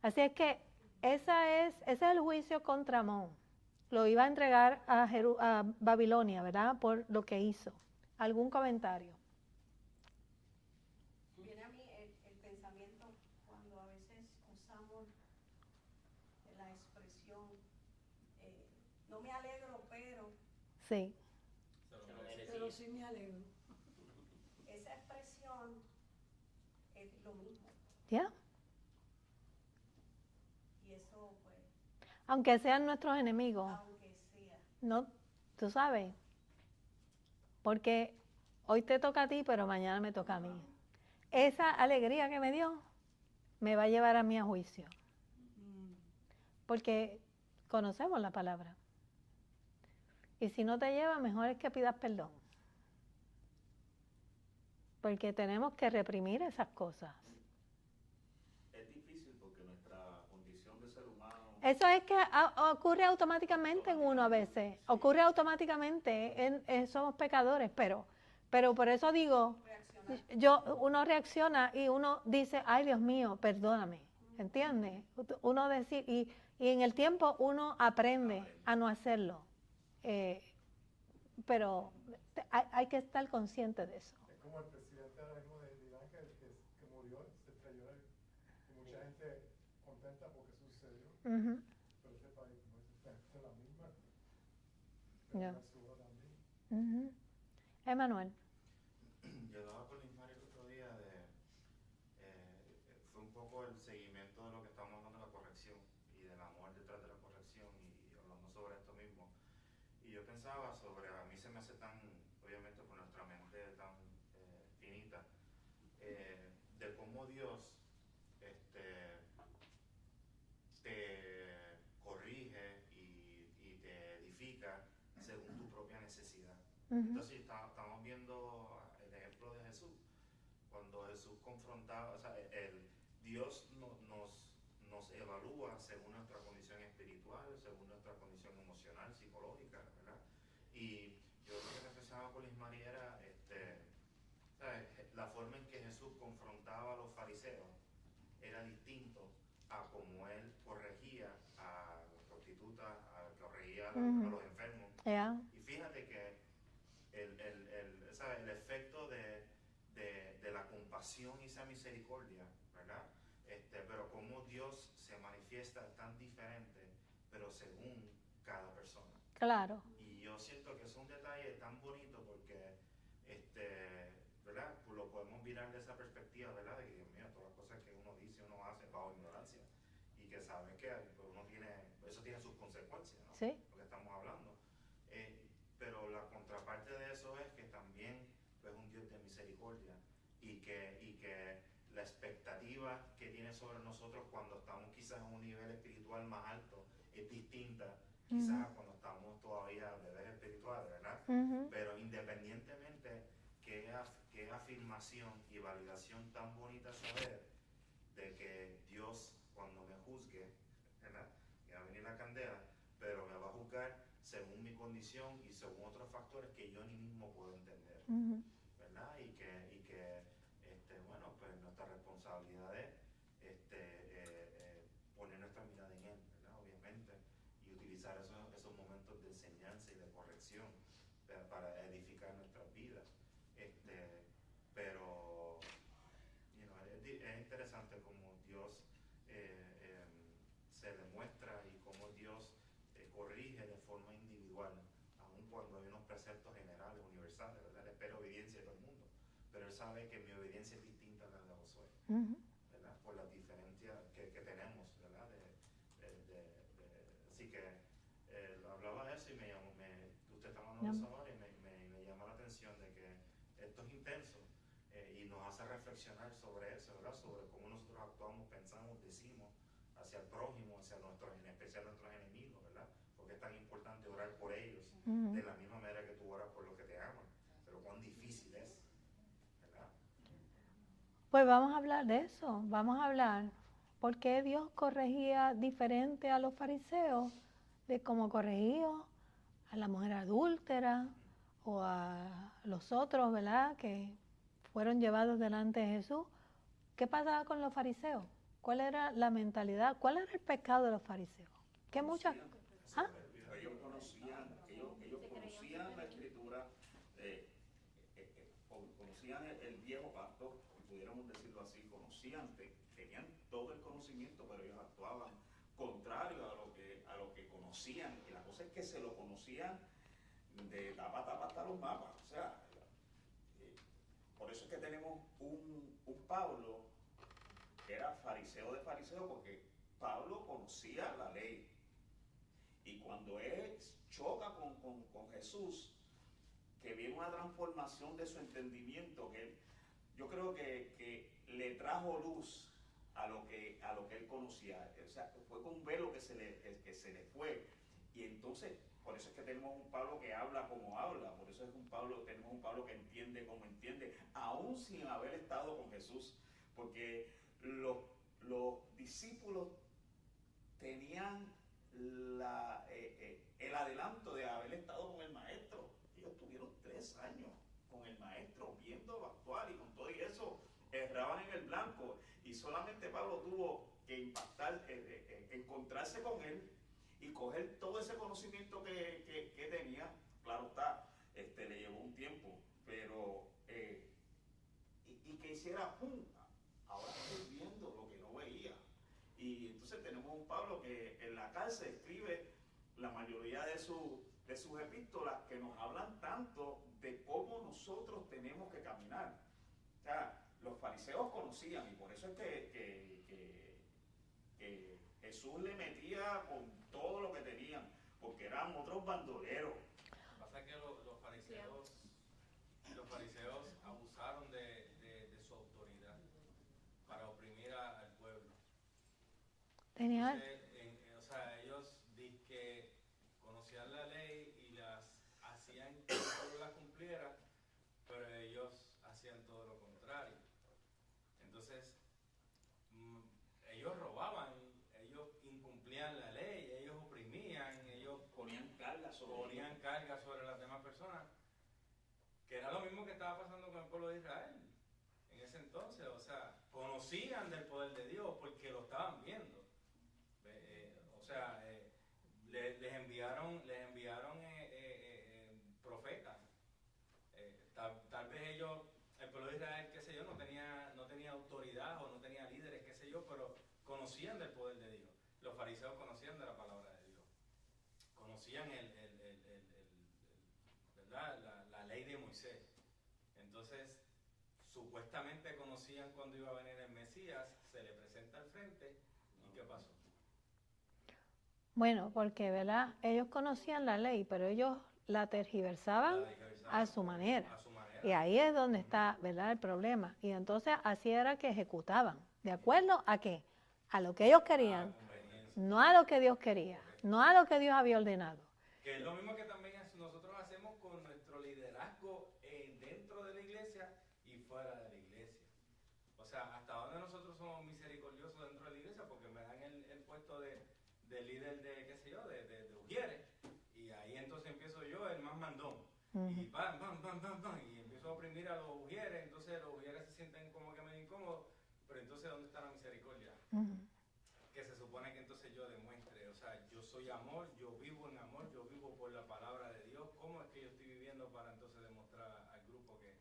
Speaker 1: Así es que ese es el juicio contra Amón. Lo iba a entregar a Babilonia, ¿verdad? Por lo que hizo. ¿Algún comentario?
Speaker 3: Viene a mí el pensamiento cuando a veces usamos la expresión no me alegro, pero...
Speaker 1: Sí.
Speaker 3: Pero sí me alegro. Esa expresión es lo mismo.
Speaker 1: ¿Ya?
Speaker 3: Y eso, pues...
Speaker 1: Aunque sean nuestros enemigos.
Speaker 3: Aunque sea.
Speaker 1: No, tú sabes. Porque hoy te toca a ti, pero mañana me toca a mí. Esa alegría que me dio, me va a llevar a mí a juicio. Porque conocemos la palabra. Y si no te lleva, mejor es que pidas perdón. Porque tenemos que reprimir esas cosas.
Speaker 2: Es difícil porque nuestra condición de ser humano...
Speaker 1: Eso es que ocurre automáticamente en uno a veces. Ocurre automáticamente. Somos pecadores, pero por eso digo, uno reacciona y uno dice, ay Dios mío, perdóname. ¿Entiendes? Uno decir, y en el tiempo uno aprende a no hacerlo. Pero hay que estar consciente de eso.
Speaker 4: Es como el presidente ahora mismo de Irán que murió, se estrelló y mucha gente contenta porque sucedió.
Speaker 1: Uh-huh.
Speaker 4: Pero ese país, como dice, está en la misma.
Speaker 1: Ya.
Speaker 4: También.
Speaker 1: Uh-huh. Emanuel.
Speaker 5: Yo hablaba con Lismar el otro día fue un poco el seguimiento de lo que estábamos hablando de la corrección y del amor detrás de la corrección y hablando sobre esto mismo. Y yo pensaba sobre, a mí se me hace tan, obviamente por nuestra mente tan finita, de cómo Dios te corrige y te edifica según tu propia necesidad.
Speaker 1: Uh-huh.
Speaker 5: Entonces estamos viendo el ejemplo de Jesús. Cuando Jesús confrontaba, o sea, Dios nos evalúa según nuestra condición espiritual, según nuestra condición emocional, psicológica, ¿verdad? Y yo lo que reflexionaba con Liz María era la forma en que Jesús confrontaba a los fariseos era distinto a como él corregía a las prostitutas, corregía a los enfermos.
Speaker 1: Yeah.
Speaker 5: Y fíjate que el efecto de la compasión y esa misericordia, ¿verdad? Pero cómo Dios se manifiesta tan diferente, pero según cada persona.
Speaker 1: Claro.
Speaker 5: Y yo siento que es un detalle tan bonito porque, ¿verdad? Pues lo podemos mirar de esa perspectiva, ¿verdad? De que, Dios mío, todas las cosas que uno dice, uno hace bajo ignorancia. Y que sabe que pues, eso tiene sus consecuencias, ¿no?
Speaker 1: Sí.
Speaker 5: Lo que estamos hablando. Pero la contraparte de eso es que también es un Dios de misericordia y que la expectativa que tiene sobre nosotros cuando estamos quizás en un nivel espiritual más alto es distinta quizás a cuando estamos todavía bebés espirituales, ¿verdad?
Speaker 1: Uh-huh.
Speaker 5: Pero independientemente que afirmación y validación tan bonita saber de que Dios cuando me juzgue, ¿verdad? Me va a venir la candela, pero me va a juzgar según mi condición y según otros factores que yo ni mismo puedo entender,
Speaker 1: Uh-huh.
Speaker 5: ¿verdad? Y que bueno, pues nuestra responsabilidad es poner nuestra mirada en Él, ¿verdad? Obviamente, y utilizar esos momentos de enseñanza y de corrección para edificar nuestras vidas. Pero es interesante cómo Dios se demuestra y cómo Dios corrige de forma individual, aun cuando hay unos preceptos generales, universales, ¿verdad? Él espera obediencia de todo el mundo, pero Él sabe que mi obediencia es distinta a la de Josué,
Speaker 1: Uh-huh.
Speaker 5: ¿verdad? Por las diferencias que tenemos, ¿verdad? Así que hablaba de eso y usted está hablando de eso ahora y me llama la atención de que esto es intenso y nos hace reflexionar sobre eso, ¿verdad? Sobre cómo nosotros actuamos, pensamos, decimos hacia el prójimo, en especial nuestros enemigos, ¿verdad? Porque es tan importante orar por ellos de la misma manera que tú oras por los que te aman, pero cuán difícil es, ¿verdad?
Speaker 1: Pues vamos a hablar de eso, vamos a hablar por qué Dios corregía diferente a los fariseos de cómo corregía a la mujer adúltera o a los otros, ¿verdad? Que fueron llevados delante de Jesús. ¿Qué pasaba con los fariseos? ¿Cuál era la mentalidad? ¿Cuál era el pecado de los fariseos? Que muchas... ¿Ah?
Speaker 2: Ellos conocían la escritura, conocían el viejo pacto, pudiéramos decirlo así, tenían todo el conocimiento, pero ellos actuaban contrario a lo que conocían. Y la cosa es que se lo conocían de tapa a tapa hasta los mapas. O sea, por eso es que tenemos un Pablo que era fariseo de fariseo, porque Pablo conocía la ley. Y cuando él choca con Jesús, que viene una transformación de su entendimiento, yo creo que le trajo luz a lo que él conocía. O sea, fue con un velo que se le fue. Y entonces, por eso es que tenemos un Pablo que habla como habla, por eso es tenemos un Pablo que entiende como entiende, aún sin haber estado con Jesús, porque los discípulos tenían el adelanto de haber estado con el maestro. Ellos tuvieron 3 años con el maestro, viéndolo actuar, y con todo y eso erraban en el blanco, y solamente Pablo tuvo que encontrarse con él y coger todo ese conocimiento que tenía. Claro está, le llevó un tiempo, pero y que hiciera junta. Ahora estoy viendo lo que no veía. Y entonces tenemos un Pablo que en la cárcel escribe la mayoría de sus epístolas, que nos hablan tanto de cómo nosotros tenemos que caminar. O sea, los fariseos conocían, y por eso es que Jesús le metía con todo lo que tenían, porque eran otros bandoleros.
Speaker 6: Pasa que los fariseos abusaron de su autoridad para oprimir al pueblo.
Speaker 1: Tenían,
Speaker 6: Entonces, o sea, ellos que conocían la ley y las hacían que el pueblo la cumpliera, pero ellos hacían todo lo contrario. Entonces, ellos robaban, ellos incumplían la ley, ellos oprimían, ellos
Speaker 2: Ponían
Speaker 6: cargas sobre las demás personas, que era lo mismo que estaba pasando con el pueblo de Israel en ese entonces. O sea, conocían del poder de Dios porque lo estaban viendo. Les enviaron profetas. Tal vez el pueblo de Israel, qué sé yo, no tenía autoridad o no tenía líderes, qué sé yo, pero conocían del poder de Dios. Los fariseos conocían de la palabra de Dios. Conocían ¿verdad? La ley de Moisés. Entonces, supuestamente conocían cuando iba a venir el Mesías, se le presenta al frente, ¿y qué pasó?
Speaker 1: bueno, porque, ¿verdad? Ellos conocían la ley, pero ellos la tergiversaban a su manera. Y ahí es donde está, ¿verdad?, el problema. Y entonces así era que ejecutaban. ¿De acuerdo a qué? A lo que ellos querían, no a lo que Dios quería, no a lo que Dios había ordenado.
Speaker 6: Que es lo mismo que también nosotros hacemos con nuestro liderazgo dentro de la iglesia y fuera de la iglesia. O sea, hasta donde nosotros somos misericordiosos dentro de la iglesia, porque me dan el puesto de líder de, qué sé yo, de Ujieres, y ahí entonces empiezo yo, el más mandón, y bam, y empiezo a oprimir a los Ujieres. Entonces los Ujieres se sienten como que medio incómodos, pero entonces ¿dónde está la misericordia? Que se supone que entonces yo demuestre. O sea, yo soy amor, yo vivo en amor, yo vivo por la palabra de Dios. ¿Cómo es que yo estoy viviendo para entonces demostrar al grupo que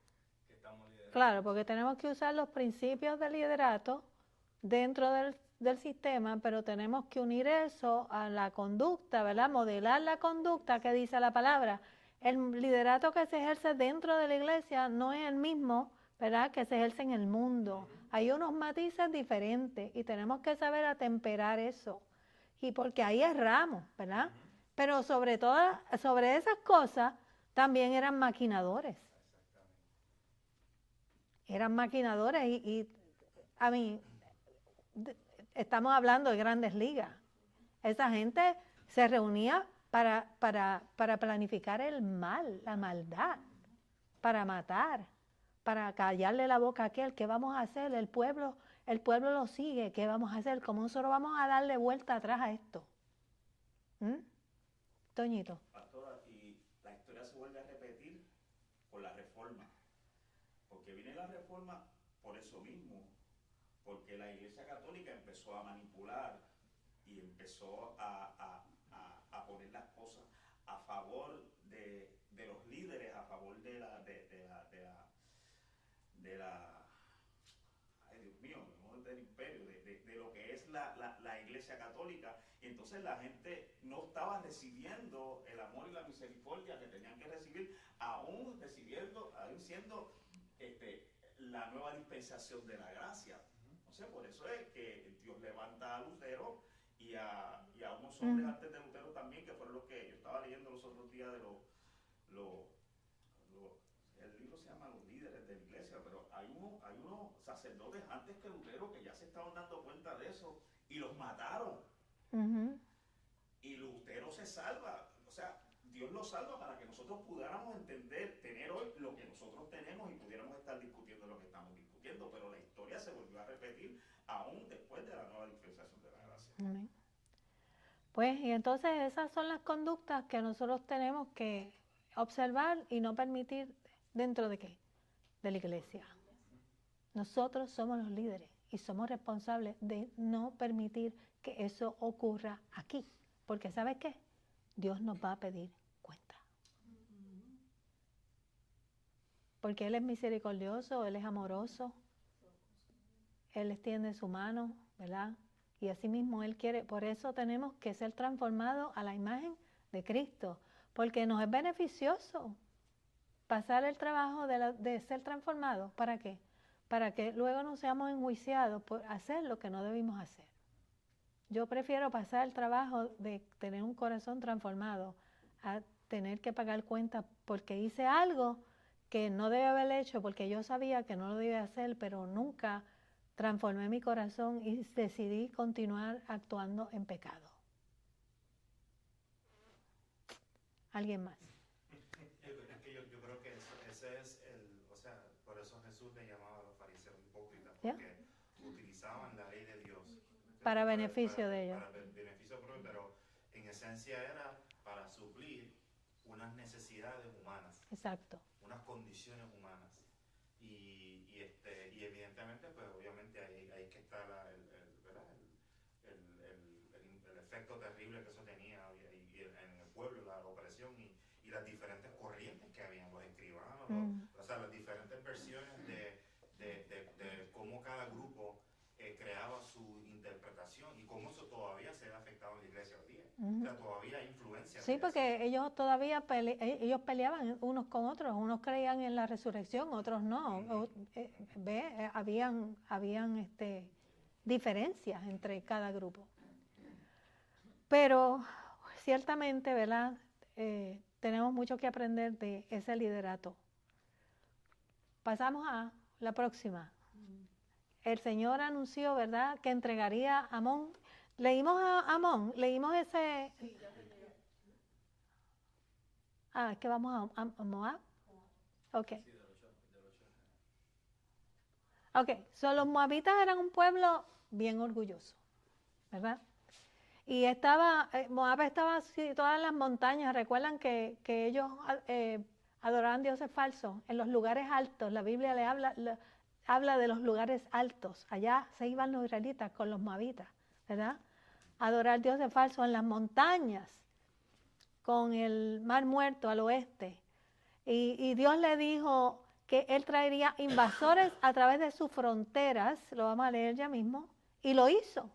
Speaker 6: estamos liderando?
Speaker 1: Claro, porque tenemos que usar los principios del liderato dentro del sistema, pero tenemos que unir eso a la conducta, ¿verdad? Modelar la conducta que dice la palabra. El liderato que se ejerce dentro de la iglesia no es el mismo, ¿verdad?, que se ejerce en el mundo. Hay unos matices diferentes y tenemos que saber atemperar eso. Y porque ahí erramos, ¿verdad? Pero sobre esas cosas también eran maquinadores. Eran maquinadores y a mí, estamos hablando de grandes ligas. Esa gente se reunía para planificar el mal, la maldad, para matar, para callarle la boca a aquel. ¿Qué vamos a hacer? El pueblo lo sigue. ¿Qué vamos a hacer? ¿Cómo nosotros vamos a darle vuelta atrás a esto? Toñito.
Speaker 2: Pastora, y la historia se vuelve a repetir con la reforma. Porque viene la reforma por eso mismo, porque la Iglesia Católica empezó a manipular y empezó a poner las cosas a favor de los líderes, a favor de la ay Dios mío, no del imperio, de lo que es la Iglesia Católica. Y entonces la gente no estaba recibiendo el amor y la misericordia que tenían que recibir, aún siendo la nueva dispensación de la gracia. Entonces, por eso es que Dios levanta a Lutero y a unos hombres antes de Lutero también, que fueron los que yo estaba leyendo los otros días de el libro se llama Los líderes de la iglesia, pero hay unos sacerdotes sacerdotes antes que Lutero que ya se estaban dando cuenta de eso y los mataron. Y Lutero se salva. O sea, Dios lo salva para que nosotros pudiéramos entender, tener hoy lo que nosotros tenemos y pudiéramos estar discutiendo lo que estamos discutiendo. Pero la historia se volvió a repetir aún después de la nueva dispensación de la gracia.
Speaker 1: Amén. Pues, y entonces esas son las conductas que nosotros tenemos que observar y no permitir dentro de ¿qué? De la iglesia. Nosotros somos los líderes y somos responsables de no permitir que eso ocurra aquí. Porque ¿sabes qué? Dios nos va a pedir cuenta. Porque Él es misericordioso, Él es amoroso, Él extiende su mano, ¿verdad? Y así mismo Él quiere, por eso tenemos que ser transformados a la imagen de Cristo, porque nos es beneficioso pasar el trabajo de ser transformados. ¿Para qué? Para que luego no seamos enjuiciados por hacer lo que no debimos hacer. Yo prefiero pasar el trabajo de tener un corazón transformado a tener que pagar cuentas porque hice algo que no debía haber hecho, porque yo sabía que no lo debía hacer, pero nunca transformé mi corazón y decidí continuar actuando en pecado. ¿Alguien más?
Speaker 5: Yo creo que ese es o sea, por eso Jesús le llamaba a los fariseos hipócritas, porque utilizaban la ley de Dios.
Speaker 1: Para beneficio de ellos.
Speaker 5: Para beneficio propio, pero en esencia era para suplir unas necesidades humanas.
Speaker 1: Exacto.
Speaker 5: Unas condiciones humanas. Y evidentemente, pues obviamente ahí que está el efecto terrible que eso tenía y en el pueblo, la opresión y las diferentes corrientes que habían, los escribanos, o sea, las diferentes versiones de cómo cada grupo creaba su interpretación y cómo eso todavía se ha afectado en la iglesia hoy día. O sea, todavía hay influencia.
Speaker 1: Sí, porque ellos todavía ellos peleaban unos con otros, unos creían en la resurrección, otros no. Habían diferencias entre cada grupo. Pero ciertamente, ¿verdad? Tenemos mucho que aprender de ese liderato. Pasamos a la próxima. El Señor anunció, ¿verdad?, que entregaría a Amón. ¿Leímos a Amón? ¿Leímos ese? Es que vamos a Moab. Ok. Ok, los moabitas eran un pueblo bien orgulloso, ¿verdad? Y Moab estaba situada en las montañas. Recuerdan que ellos adoraban dioses falsos en los lugares altos. La Biblia habla de los lugares altos. Allá se iban los israelitas con los moabitas, ¿verdad? Adorar dioses falsos en las montañas, con el mar muerto al oeste. Y Dios le dijo que Él traería invasores a través de sus fronteras, lo vamos a leer ya mismo, y lo hizo.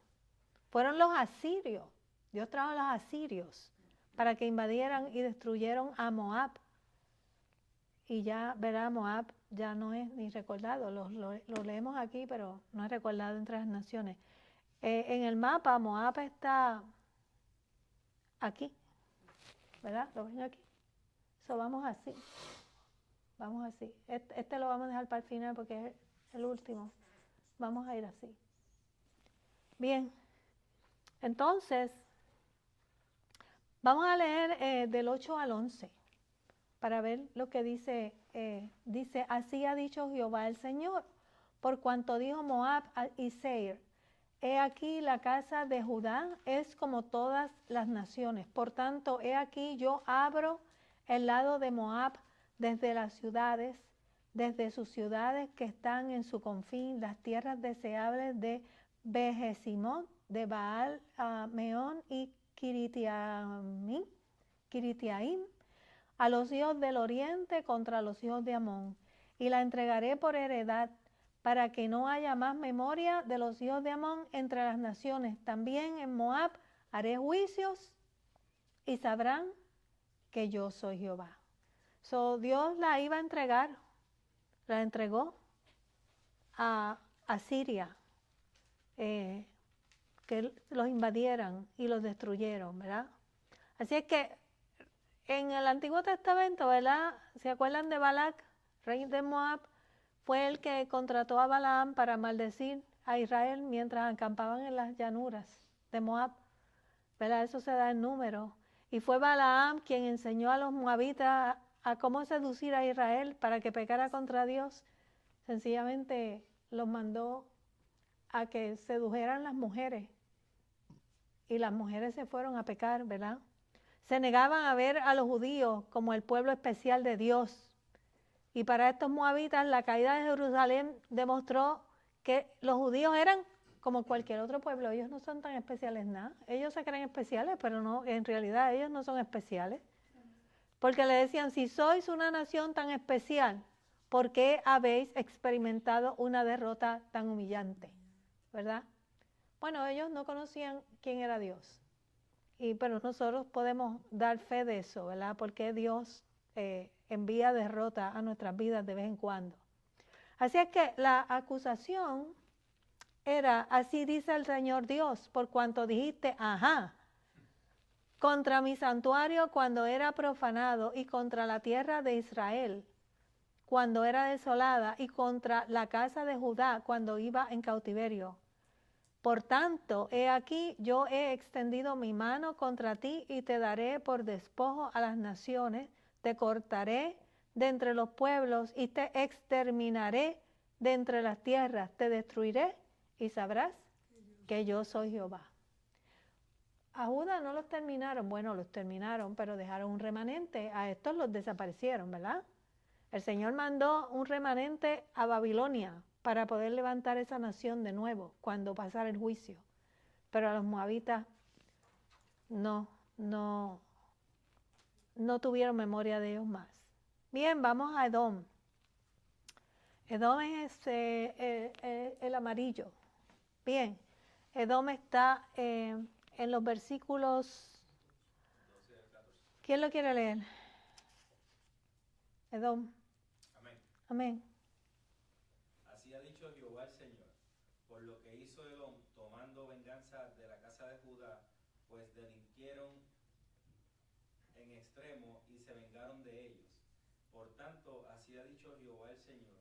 Speaker 1: Fueron los asirios. Dios trajo a los asirios para que invadieran y destruyeron a Moab. Y ya, verá, Moab ya no es ni recordado. Lo leemos aquí, pero no es recordado entre las naciones. En el mapa, Moab está aquí, ¿verdad? ¿Lo ven aquí? Vamos así. Vamos así. Este lo vamos a dejar para el final porque es el último. Vamos a ir así. Bien. Entonces, vamos a leer del 8 al 11 para ver lo que dice. Dice, así ha dicho Jehová el Señor, por cuanto dijo Moab y Seir, he aquí la casa de Judá es como todas las naciones. Por tanto, he aquí yo abro el lado de Moab desde las ciudades, desde sus ciudades que están en su confín, las tierras deseables de Bejesimot, de Baal, Meón y Kiritiaim, a los hijos del oriente contra los hijos de Amón, y la entregaré por heredad, para que no haya más memoria de los hijos de Amón entre las naciones. También en Moab haré juicios y sabrán que yo soy Jehová. Dios la iba a entregar, la entregó a Siria, que los invadieran y los destruyeron, ¿verdad? Así es que en el Antiguo Testamento, ¿verdad? ¿Se acuerdan de Balac, rey de Moab? fue el que contrató a Balaam para maldecir a Israel mientras acampaban en las llanuras de Moab. ¿Verdad? Eso se da en número. Y fue Balaam quien enseñó a los moabitas a cómo seducir a Israel para que pecara contra Dios. Sencillamente los mandó a que sedujeran las mujeres. Y las mujeres se fueron a pecar, ¿verdad? Se negaban a ver a los judíos como el pueblo especial de Dios. Y para estos moabitas la caída de Jerusalén demostró que los judíos eran como cualquier otro pueblo. Ellos no son tan especiales nada. Ellos se creen especiales, pero no, en realidad ellos no son especiales. Porque le decían, si sois una nación tan especial, ¿por qué habéis experimentado una derrota tan humillante? ¿Verdad? Bueno, ellos no conocían quién era Dios. Pero nosotros podemos dar fe de eso, ¿verdad? Porque Dios envía derrota a nuestras vidas de vez en cuando. Así es que la acusación era, así dice el Señor Dios, por cuanto dijiste, ajá, contra mi santuario cuando era profanado y contra la tierra de Israel cuando era desolada y contra la casa de Judá cuando iba en cautiverio. Por tanto, he aquí, yo he extendido mi mano contra ti y te daré por despojo a las naciones, te cortaré de entre los pueblos y te exterminaré de entre las tierras, te destruiré y sabrás que yo soy Jehová. A Judá no los terminaron, bueno, los terminaron, pero dejaron un remanente, a estos los desaparecieron, ¿verdad? El Señor mandó un remanente a Babilonia para poder levantar esa nación de nuevo cuando pasara el juicio. Pero a los moabitas no tuvieron memoria de ellos más. Bien, vamos a Edom. Edom es el amarillo. Bien, Edom está en los versículos... ¿Quién lo quiere leer? Edom.
Speaker 6: Amén.
Speaker 1: Amén.
Speaker 6: Así ha dicho Jehová el Señor, por lo que hizo Edom, tomando venganza de la casa de Judá, pues delinquieron en extremo y se vengaron de ellos. Por tanto, así ha dicho Jehová el Señor,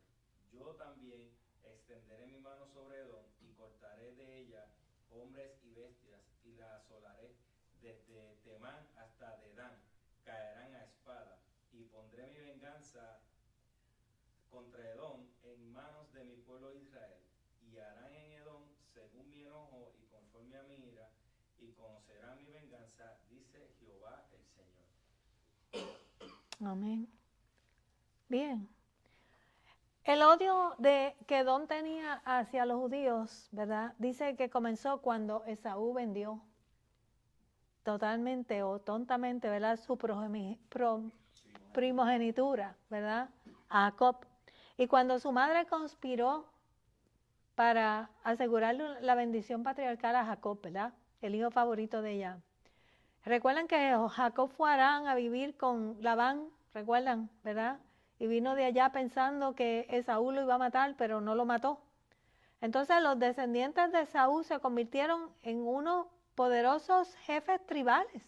Speaker 6: yo también extenderé mi mano sobre Edom y cortaré de ella hombres y bestias y la asolaré desde Temán hasta Dedán, caerán a espada, y pondré mi venganza contra Edom en manos de mi pueblo Israel, y harán en Edom según mi enojo y conforme a mi ira, y conocerán mi venganza, dice Jehová el Señor.
Speaker 1: Amén. Bien. El odio que Edom tenía hacia los judíos, ¿verdad? Dice que comenzó cuando Esaú vendió totalmente o tontamente, ¿verdad? Su primogenitura, ¿verdad? A Jacob. Y cuando su madre conspiró para asegurarle la bendición patriarcal a Jacob, ¿verdad? El hijo favorito de ella. Recuerdan que Jacob fue a Harán a vivir con Labán, recuerdan, ¿verdad? Y vino de allá pensando que Esaú lo iba a matar, pero no lo mató. Entonces los descendientes de Esaú se convirtieron en unos poderosos jefes tribales.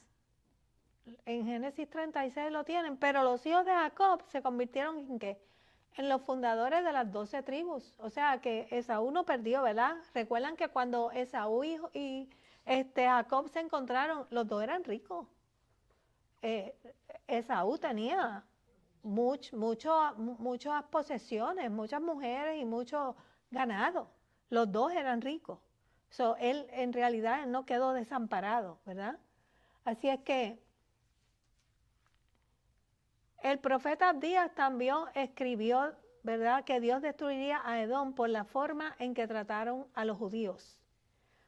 Speaker 1: En Génesis 36 lo tienen, pero los hijos de Jacob se convirtieron en ¿qué? En los fundadores de las 12 tribus. O sea que Esaú no perdió, ¿verdad? Recuerdan que cuando Esaú y Jacob se encontraron, los dos eran ricos. Esaú tenía muchas posesiones, muchas mujeres y mucho ganado. Los dos eran ricos. Él en realidad no quedó desamparado, ¿verdad? Así es que el profeta Abdías también escribió, ¿verdad?, que Dios destruiría a Edom por la forma en que trataron a los judíos.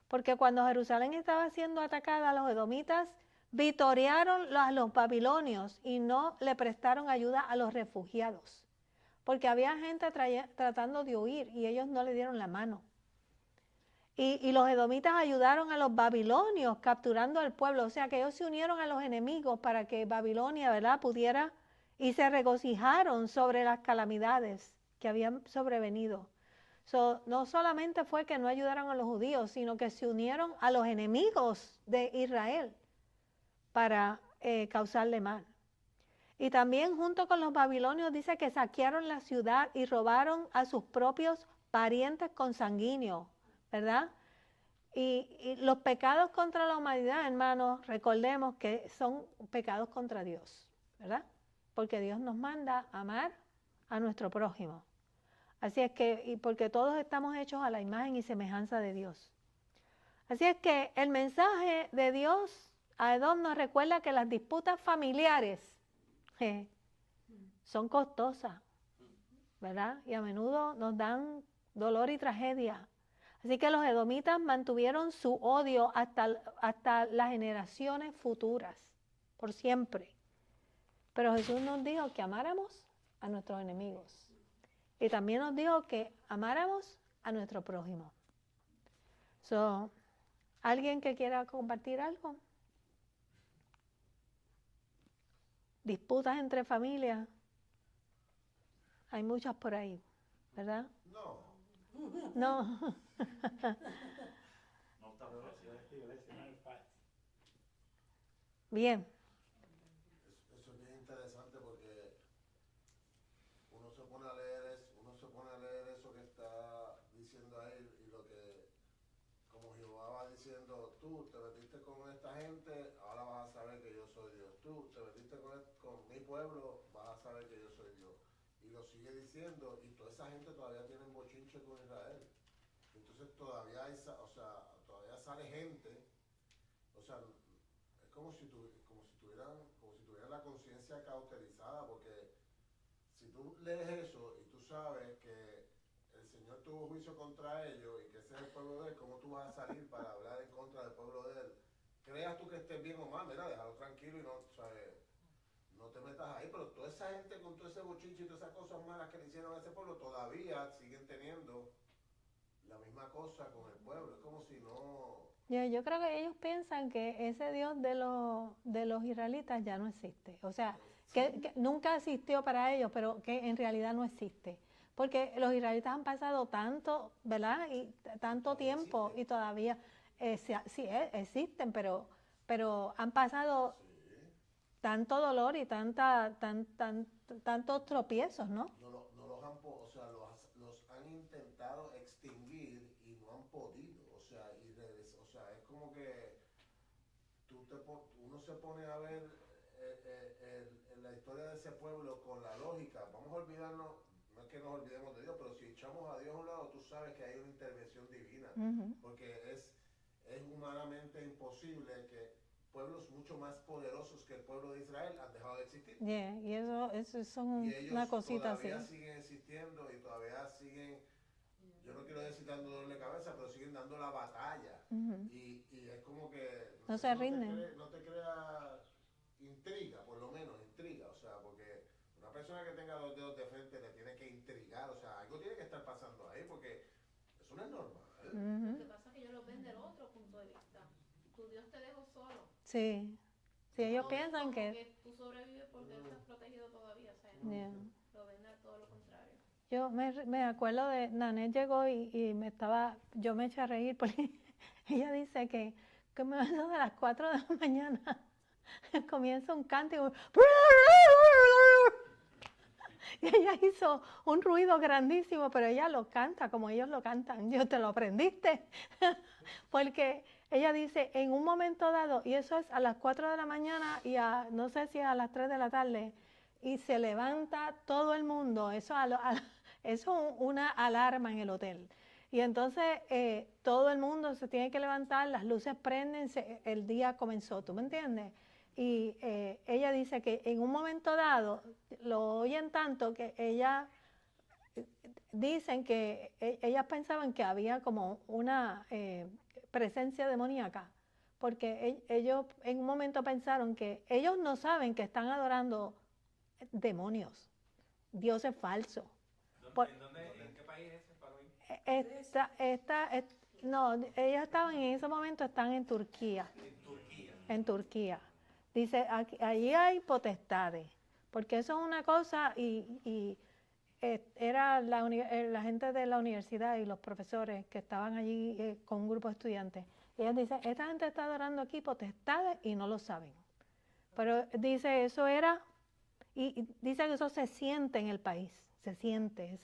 Speaker 1: Porque cuando Jerusalén estaba siendo atacada, los edomitas vitorearon a los babilonios y no le prestaron ayuda a los refugiados. Porque había gente tratando de huir y ellos no le dieron la mano. Y los edomitas ayudaron a los babilonios capturando al pueblo. O sea que ellos se unieron a los enemigos para que Babilonia, ¿verdad?, pudiera, y se regocijaron sobre las calamidades que habían sobrevenido. No solamente fue que no ayudaron a los judíos, sino que se unieron a los enemigos de Israel para causarle mal. Y también junto con los babilonios dice que saquearon la ciudad y robaron a sus propios parientes consanguíneos, ¿verdad? Y los pecados contra la humanidad, hermanos, recordemos que son pecados contra Dios, ¿verdad? Porque Dios nos manda a amar a nuestro prójimo. Así es que, y porque todos estamos hechos a la imagen y semejanza de Dios. Así es que el mensaje de Dios a Edom nos recuerda que las disputas familiares son costosas, ¿verdad? Y a menudo nos dan dolor y tragedia. Así que los edomitas mantuvieron su odio hasta las generaciones futuras, por siempre. Pero Jesús nos dijo que amáramos a nuestros enemigos. Y también nos dijo que amáramos a nuestro prójimo. ¿Alguien que quiera compartir algo? Disputas entre familias. Hay muchas por ahí, ¿verdad?
Speaker 5: No.
Speaker 1: No.
Speaker 5: No está fácil.
Speaker 1: Bien.
Speaker 7: Eso es bien interesante porque uno se pone a leer eso que está diciendo ahí y lo que, como Jehová va diciendo, tú te metiste con esta gente, ahora vas a saber que yo soy Dios. Tú te metiste con mi pueblo, vas a saber que yo soy Dios. Y lo sigue diciendo, y toda esa gente todavía tiene bochinche con Israel. Entonces todavía todavía sale gente, o sea, es como si tuvieran la conciencia cauterizada, porque si tú lees eso y tú sabes que el Señor tuvo juicio contra ellos y que ese es el pueblo de Él, ¿cómo tú vas a salir para hablar en contra del pueblo de Él? Creas tú que estés bien o mal, mira, déjalo tranquilo y no te metas ahí, pero toda esa gente con todo ese bochinche y todas esas cosas malas que le hicieron a ese pueblo todavía siguen teniendo la misma cosa con el pueblo, es como si no...
Speaker 1: Yo creo que ellos piensan que ese Dios de los israelitas ya no existe. O sea, que nunca existió para ellos, pero que en realidad no existe. Porque los israelitas han pasado tanto, ¿verdad? Y tanto tiempo y todavía sí existen, pero han pasado tanto dolor y tantos tropiezos, ¿no?
Speaker 7: Los han intentado extinguir y no han podido. Es como que uno se pone a ver la historia de ese pueblo con la lógica. Vamos a olvidarnos, no es que nos olvidemos de Dios, pero si echamos a Dios a un lado, tú sabes que hay una intervención divina. Porque es humanamente imposible que pueblos mucho más poderosos que el pueblo de Israel han dejado de existir.
Speaker 1: Y eso son una cosita así.
Speaker 7: Y ellos todavía siguen existiendo y todavía siguen, yo no quiero decir dando doble cabeza, pero siguen dando la batalla. Y es como que...
Speaker 1: No se rinden.
Speaker 7: No te crea intriga, por lo menos intriga, o sea, porque una persona que tenga dos dedos de frente le tiene que intrigar, o sea, algo tiene que estar pasando ahí, porque eso no es normal.
Speaker 8: Lo que pasa es que ellos lo ven del otro punto de vista. Tu Dios te dejó solo.
Speaker 1: Sí, ellos piensan
Speaker 8: que tú sobrevives porque estás protegido todavía, o sea, lo ven a todo lo contrario.
Speaker 1: Yo me acuerdo de Nanette llegó y yo me eché a reír porque ella dice que me van a las 4 de la mañana comienza un cántico y ella hizo un ruido grandísimo, pero ella lo canta como ellos lo cantan. Yo te lo aprendiste porque ella dice en un momento dado, y eso es a las 4 de la mañana y no sé si a las 3 de la tarde, y se levanta todo el mundo, eso es una alarma en el hotel. Y entonces todo el mundo se tiene que levantar, las luces prenden, el día comenzó, ¿tú me entiendes? Y ella dice que en un momento dado lo oyen tanto que dicen que ellas pensaban que había como una presencia demoníaca, porque ellos en un momento pensaron que ellos no saben que están adorando demonios, dioses falsos.
Speaker 6: ¿En qué país es ese para hoy?
Speaker 1: No, ellos estaban en ese momento, están en Turquía. En Turquía. Dice, allí hay potestades, porque eso es una cosa y era la gente de la universidad y los profesores que estaban allí con un grupo de estudiantes. Y ellos dicen, esta gente está adorando aquí potestades y no lo saben. Pero dice, eso era y dice que eso se siente en el país, se siente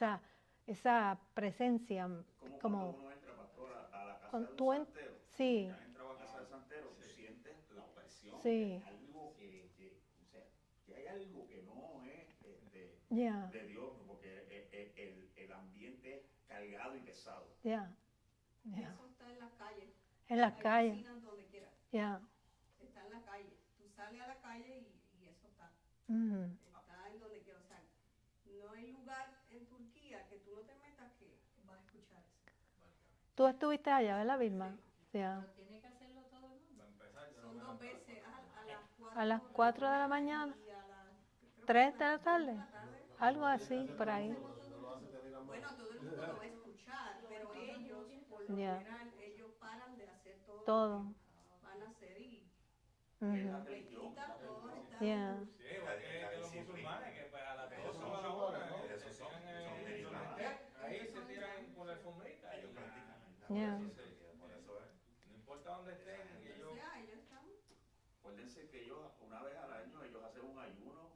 Speaker 1: esa presencia,
Speaker 2: Como
Speaker 1: como
Speaker 2: cuando uno entra, pastora, a la casa
Speaker 1: con
Speaker 2: de un
Speaker 1: tú
Speaker 2: santero.
Speaker 1: sí,
Speaker 2: Ya han entrado a casa de santero, tú sientes la opresión.
Speaker 1: sí,
Speaker 2: Algo o sea, que hay algo que no es
Speaker 1: ya,
Speaker 2: de Dios, porque el ambiente es cargado y pesado.
Speaker 1: ya,
Speaker 3: Y
Speaker 1: ya,
Speaker 3: eso está en las calles.
Speaker 1: en las
Speaker 3: Hay
Speaker 1: calles,
Speaker 3: piscinas donde quiera.
Speaker 1: ya,
Speaker 3: Está en la calle. Tú sales a la calle y eso está.
Speaker 1: ujú.
Speaker 3: Está en donde quiera. O sea, no hay lugar en Turquía que tú no te metas que vas a escuchar eso.
Speaker 1: Tú estuviste allá, ¿verdad, Vilma? Ya.
Speaker 8: Pero tiene que hacerlo todo el mundo.
Speaker 6: Para empezar, yo no
Speaker 3: Son
Speaker 6: me
Speaker 3: 2
Speaker 6: levanto
Speaker 3: veces
Speaker 1: A las 4 de la mañana,
Speaker 3: y a las creo que
Speaker 1: 3
Speaker 3: a
Speaker 1: de la
Speaker 3: las 3 de
Speaker 1: tarde,
Speaker 3: la tarde.
Speaker 1: algo así, por ahí.
Speaker 7: Si no lo hace, te miran mal.
Speaker 3: Bueno, todo el mundo lo va a escuchar, pero ellos, por lo
Speaker 1: Ya.
Speaker 3: general, ellos paran de hacer todo,
Speaker 1: Todo.
Speaker 3: lo que van a hacer y
Speaker 1: Ujú.
Speaker 3: le quitan todo esta
Speaker 1: Yeah.
Speaker 3: luz.
Speaker 6: Sí, igual que los musulmanes, que pues a las 12 o a la 1,
Speaker 5: Esos son
Speaker 6: ahí se tiran por la alfombrita.
Speaker 5: Ellos
Speaker 6: y-
Speaker 5: practican.
Speaker 1: Yeah.
Speaker 5: Por eso es.
Speaker 6: No importa dónde estén,
Speaker 3: O
Speaker 6: ellos
Speaker 3: sea, ellos están
Speaker 2: Acuérdense que ellos, una vez al año, ellos hacen un ayuno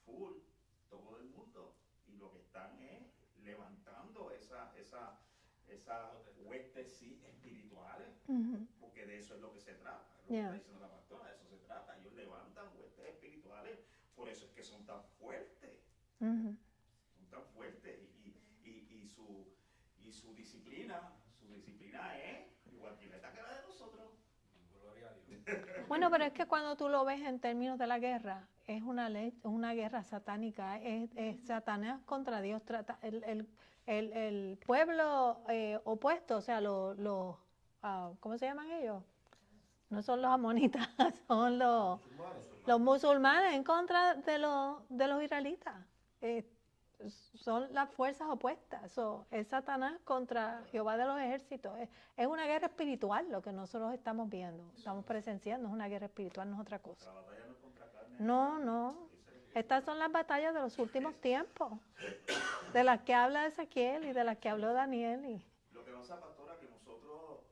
Speaker 2: full, todo el mundo, y lo que están es levantando esas huestes sí, espirituales,
Speaker 1: Ujú.
Speaker 2: porque de eso es lo que se trata, es lo que
Speaker 1: Yeah.
Speaker 2: está diciendo la pastora, de eso se trata, ellos levantan huestes espirituales, por eso es que son tan fuertes,
Speaker 1: Ujú.
Speaker 2: son tan fuertes, y su disciplina es igual que la que la de nosotros.
Speaker 6: gloria a Dios.
Speaker 1: Bueno, pero es que cuando tú lo ves en términos de la guerra, es una guerra satánica, es Satanás contra Dios, trata el pueblo opuesto, o sea, ¿cómo se llaman ellos? No son los amonitas, son los musulmanes en contra de los israelitas. Son las fuerzas opuestas. Es Satanás contra Jehová de los ejércitos. Es una guerra espiritual lo que nosotros estamos viendo, estamos presenciando. Es una guerra espiritual, no es otra cosa.
Speaker 2: La batalla no es contra carne.
Speaker 1: No, no. Estas son las batallas de los últimos tiempos, de las que habla Ezequiel y de las que habló Daniel.
Speaker 2: Lo que pasa, pastora, que nosotros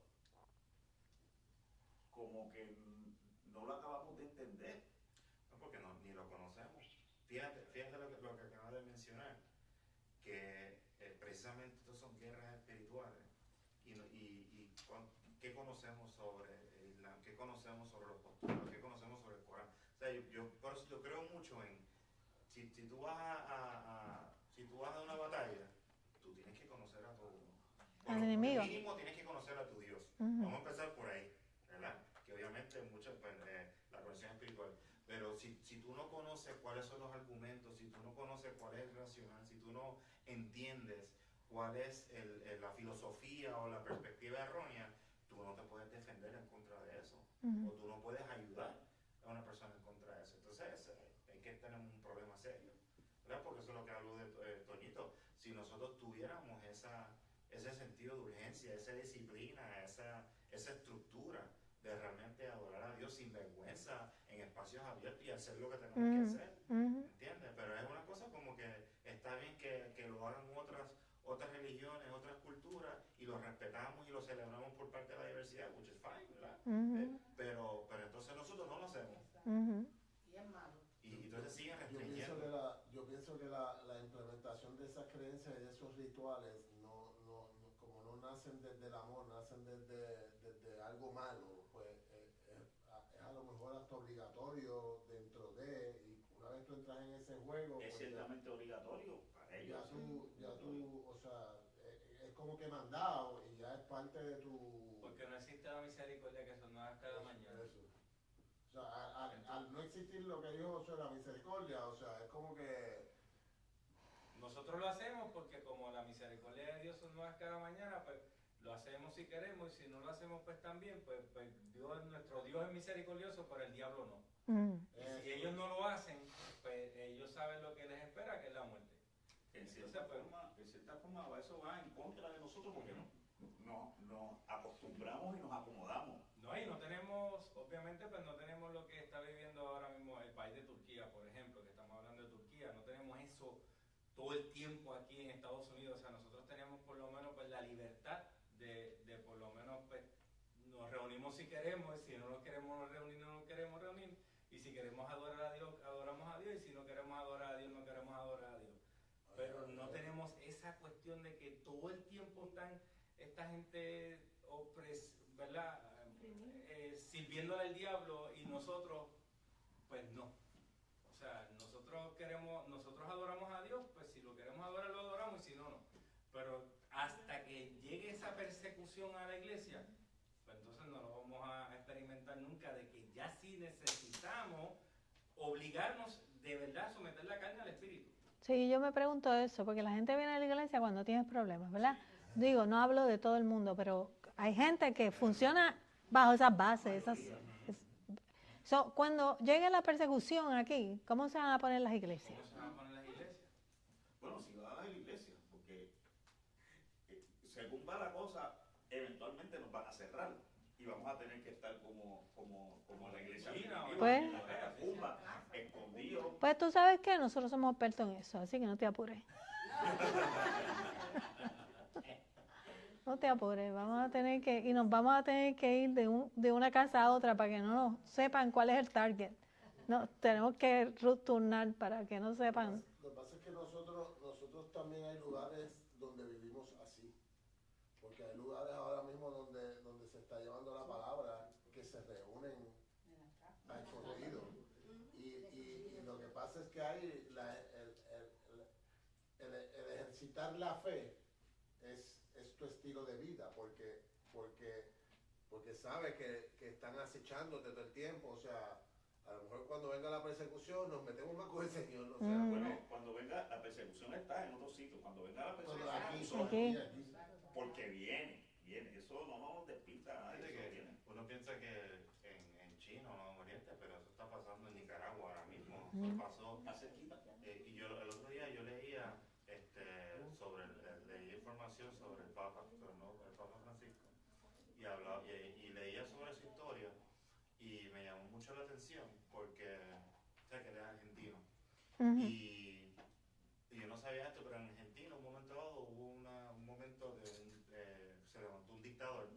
Speaker 2: como que no lo acabamos de entender.
Speaker 5: No, porque ni lo conocemos. Fíjate lo que acabas de mencionar, que precisamente estas son guerras espirituales. ¿Qué conocemos sobre el Islam? ¿Qué conocemos sobre los postulados? ¿Qué conocemos sobre el Corán? O sea, por eso yo creo mucho en, si tú vas a una batalla, tú tienes que conocer a tu
Speaker 1: Al enemigo.
Speaker 5: mínimo tienes que conocer a tu Dios.
Speaker 1: Ujú.
Speaker 5: Vamos a empezar por ahí, ¿verdad? Que obviamente muchas, pues, la conexión espiritual. Pero si tú no conoces cuáles son los argumentos, si tú no conoces cuál es el racional, si tú no entiendes cuál es la filosofía o la perspectiva errónea, tú no te puedes defender en contra de eso.
Speaker 1: Ujú.
Speaker 5: O tú no puedes ayudar a una persona en contra de eso. Entonces, es que tenemos un problema serio, ¿verdad? Porque eso es lo que habló de Toñito. Si nosotros tuviéramos ese sentido de urgencia, esa disciplina, esa estructura de realmente adorar a Dios sin vergüenza, en espacios abiertos y hacer lo que tenemos que hacer,
Speaker 1: Ujú.
Speaker 5: ¿entiendes? Pero es una cosa como que está bien que lo hagan otras religiones, otras culturas, y lo respetamos y lo celebramos por parte de la diversidad, which is fine, ¿verdad?
Speaker 1: Ujú.
Speaker 5: Pero entonces nosotros no lo hacemos.
Speaker 1: Ujú.
Speaker 8: Y es malo.
Speaker 5: Y entonces siguen
Speaker 7: Yo
Speaker 5: restringiendo.
Speaker 7: pienso que la implementación de esas creencias y de esos rituales como no nacen desde el amor, nacen desde algo malo, pues es a lo mejor hasta obligatorio dentro de, y una vez tú entras en ese juego,
Speaker 2: Es
Speaker 7: pues
Speaker 2: ciertamente obligatorio para ellos.
Speaker 7: o sea, es como que mandado y ya es parte de tu...
Speaker 6: Porque no existe la misericordia que son nuevas cada mañana.
Speaker 7: Eso. O sea, al no existir lo que dijo Josué, la misericordia, o sea, es como que...
Speaker 6: Nosotros lo hacemos porque como la misericordia de Dios son nuevas cada mañana, pues lo hacemos si queremos, y si no lo hacemos pues también, pues nuestro Dios es misericordioso, pero el diablo no.
Speaker 1: Ujú.
Speaker 6: Y si ellos no lo hacen, pues ellos saben lo que les espera, que es la muerte.
Speaker 2: En cierta forma, eso va en contra de nosotros porque nos acostumbramos y nos acomodamos.
Speaker 6: No, y no tenemos, obviamente, pues no tenemos lo que está viviendo ahora mismo el país de Turquía, por ejemplo, que estamos hablando de Turquía, no tenemos eso todo el tiempo aquí en Estados Unidos. O sea, nosotros tenemos por lo menos pues la libertad de por lo menos pues nos reunimos si queremos, y si no nos queremos reunir, no nos queremos reunir, y si queremos adorar a Dios, adoramos a Dios, y si no queremos adorar gente ¿verdad? Sirviéndole al diablo y nosotros, pues no. O sea, nosotros adoramos a Dios, pues si lo queremos adorar, lo adoramos, y si no, no. Pero hasta que llegue esa persecución a la iglesia, pues entonces no lo vamos a experimentar nunca, de que ya sí necesitamos obligarnos de verdad a someter la carne al espíritu.
Speaker 1: Sí, yo me pregunto eso, porque la gente viene a la iglesia cuando tiene problemas, ¿verdad? Digo, no hablo de todo el mundo, pero hay gente que funciona bajo esas bases. Cuando llegue la persecución aquí, ¿cómo se van a poner las iglesias?
Speaker 6: ¿Cómo se van a poner las iglesias?
Speaker 2: Bueno, si va a la iglesia, porque según va la cosa, eventualmente nos van a cerrar y vamos a tener que estar como la iglesia
Speaker 1: Pues,
Speaker 2: en la catacumba, escondidos.
Speaker 1: Pues tú sabes que nosotros somos expertos en eso, así que no te apures. No te apures, nos vamos a tener que ir de una casa a otra para que no nos sepan cuál es el target. No, tenemos que turnar para que no sepan.
Speaker 7: Lo que pasa es que nosotros también hay lugares donde vivimos así, porque hay lugares ahora mismo donde se está llevando la palabra, que se reúnen a escondido. Y lo que pasa es que hay el ejercitar la fe es tu estilo de vida, porque sabes que están acechándote todo el tiempo. O sea, a lo mejor cuando venga la persecución nos metemos más con el Señor. O sea,
Speaker 2: Bueno, cuando venga la persecución está en otro sitio. Cuando venga la persecución
Speaker 1: Aquí.
Speaker 2: porque viene. Eso no nos despista.
Speaker 5: Uno piensa que en China o en Oriente, pero eso está pasando en Nicaragua ahora mismo. Eso pasó
Speaker 2: Está cerquita.
Speaker 5: y yo el otro día yo leía leí información sobre el Papa, el Papa Francisco, y leía sobre su historia y me llamó mucho la atención porque sé que él es argentino. Y yo no sabía esto, pero en Argentina un momento dado hubo un momento se levantó un dictador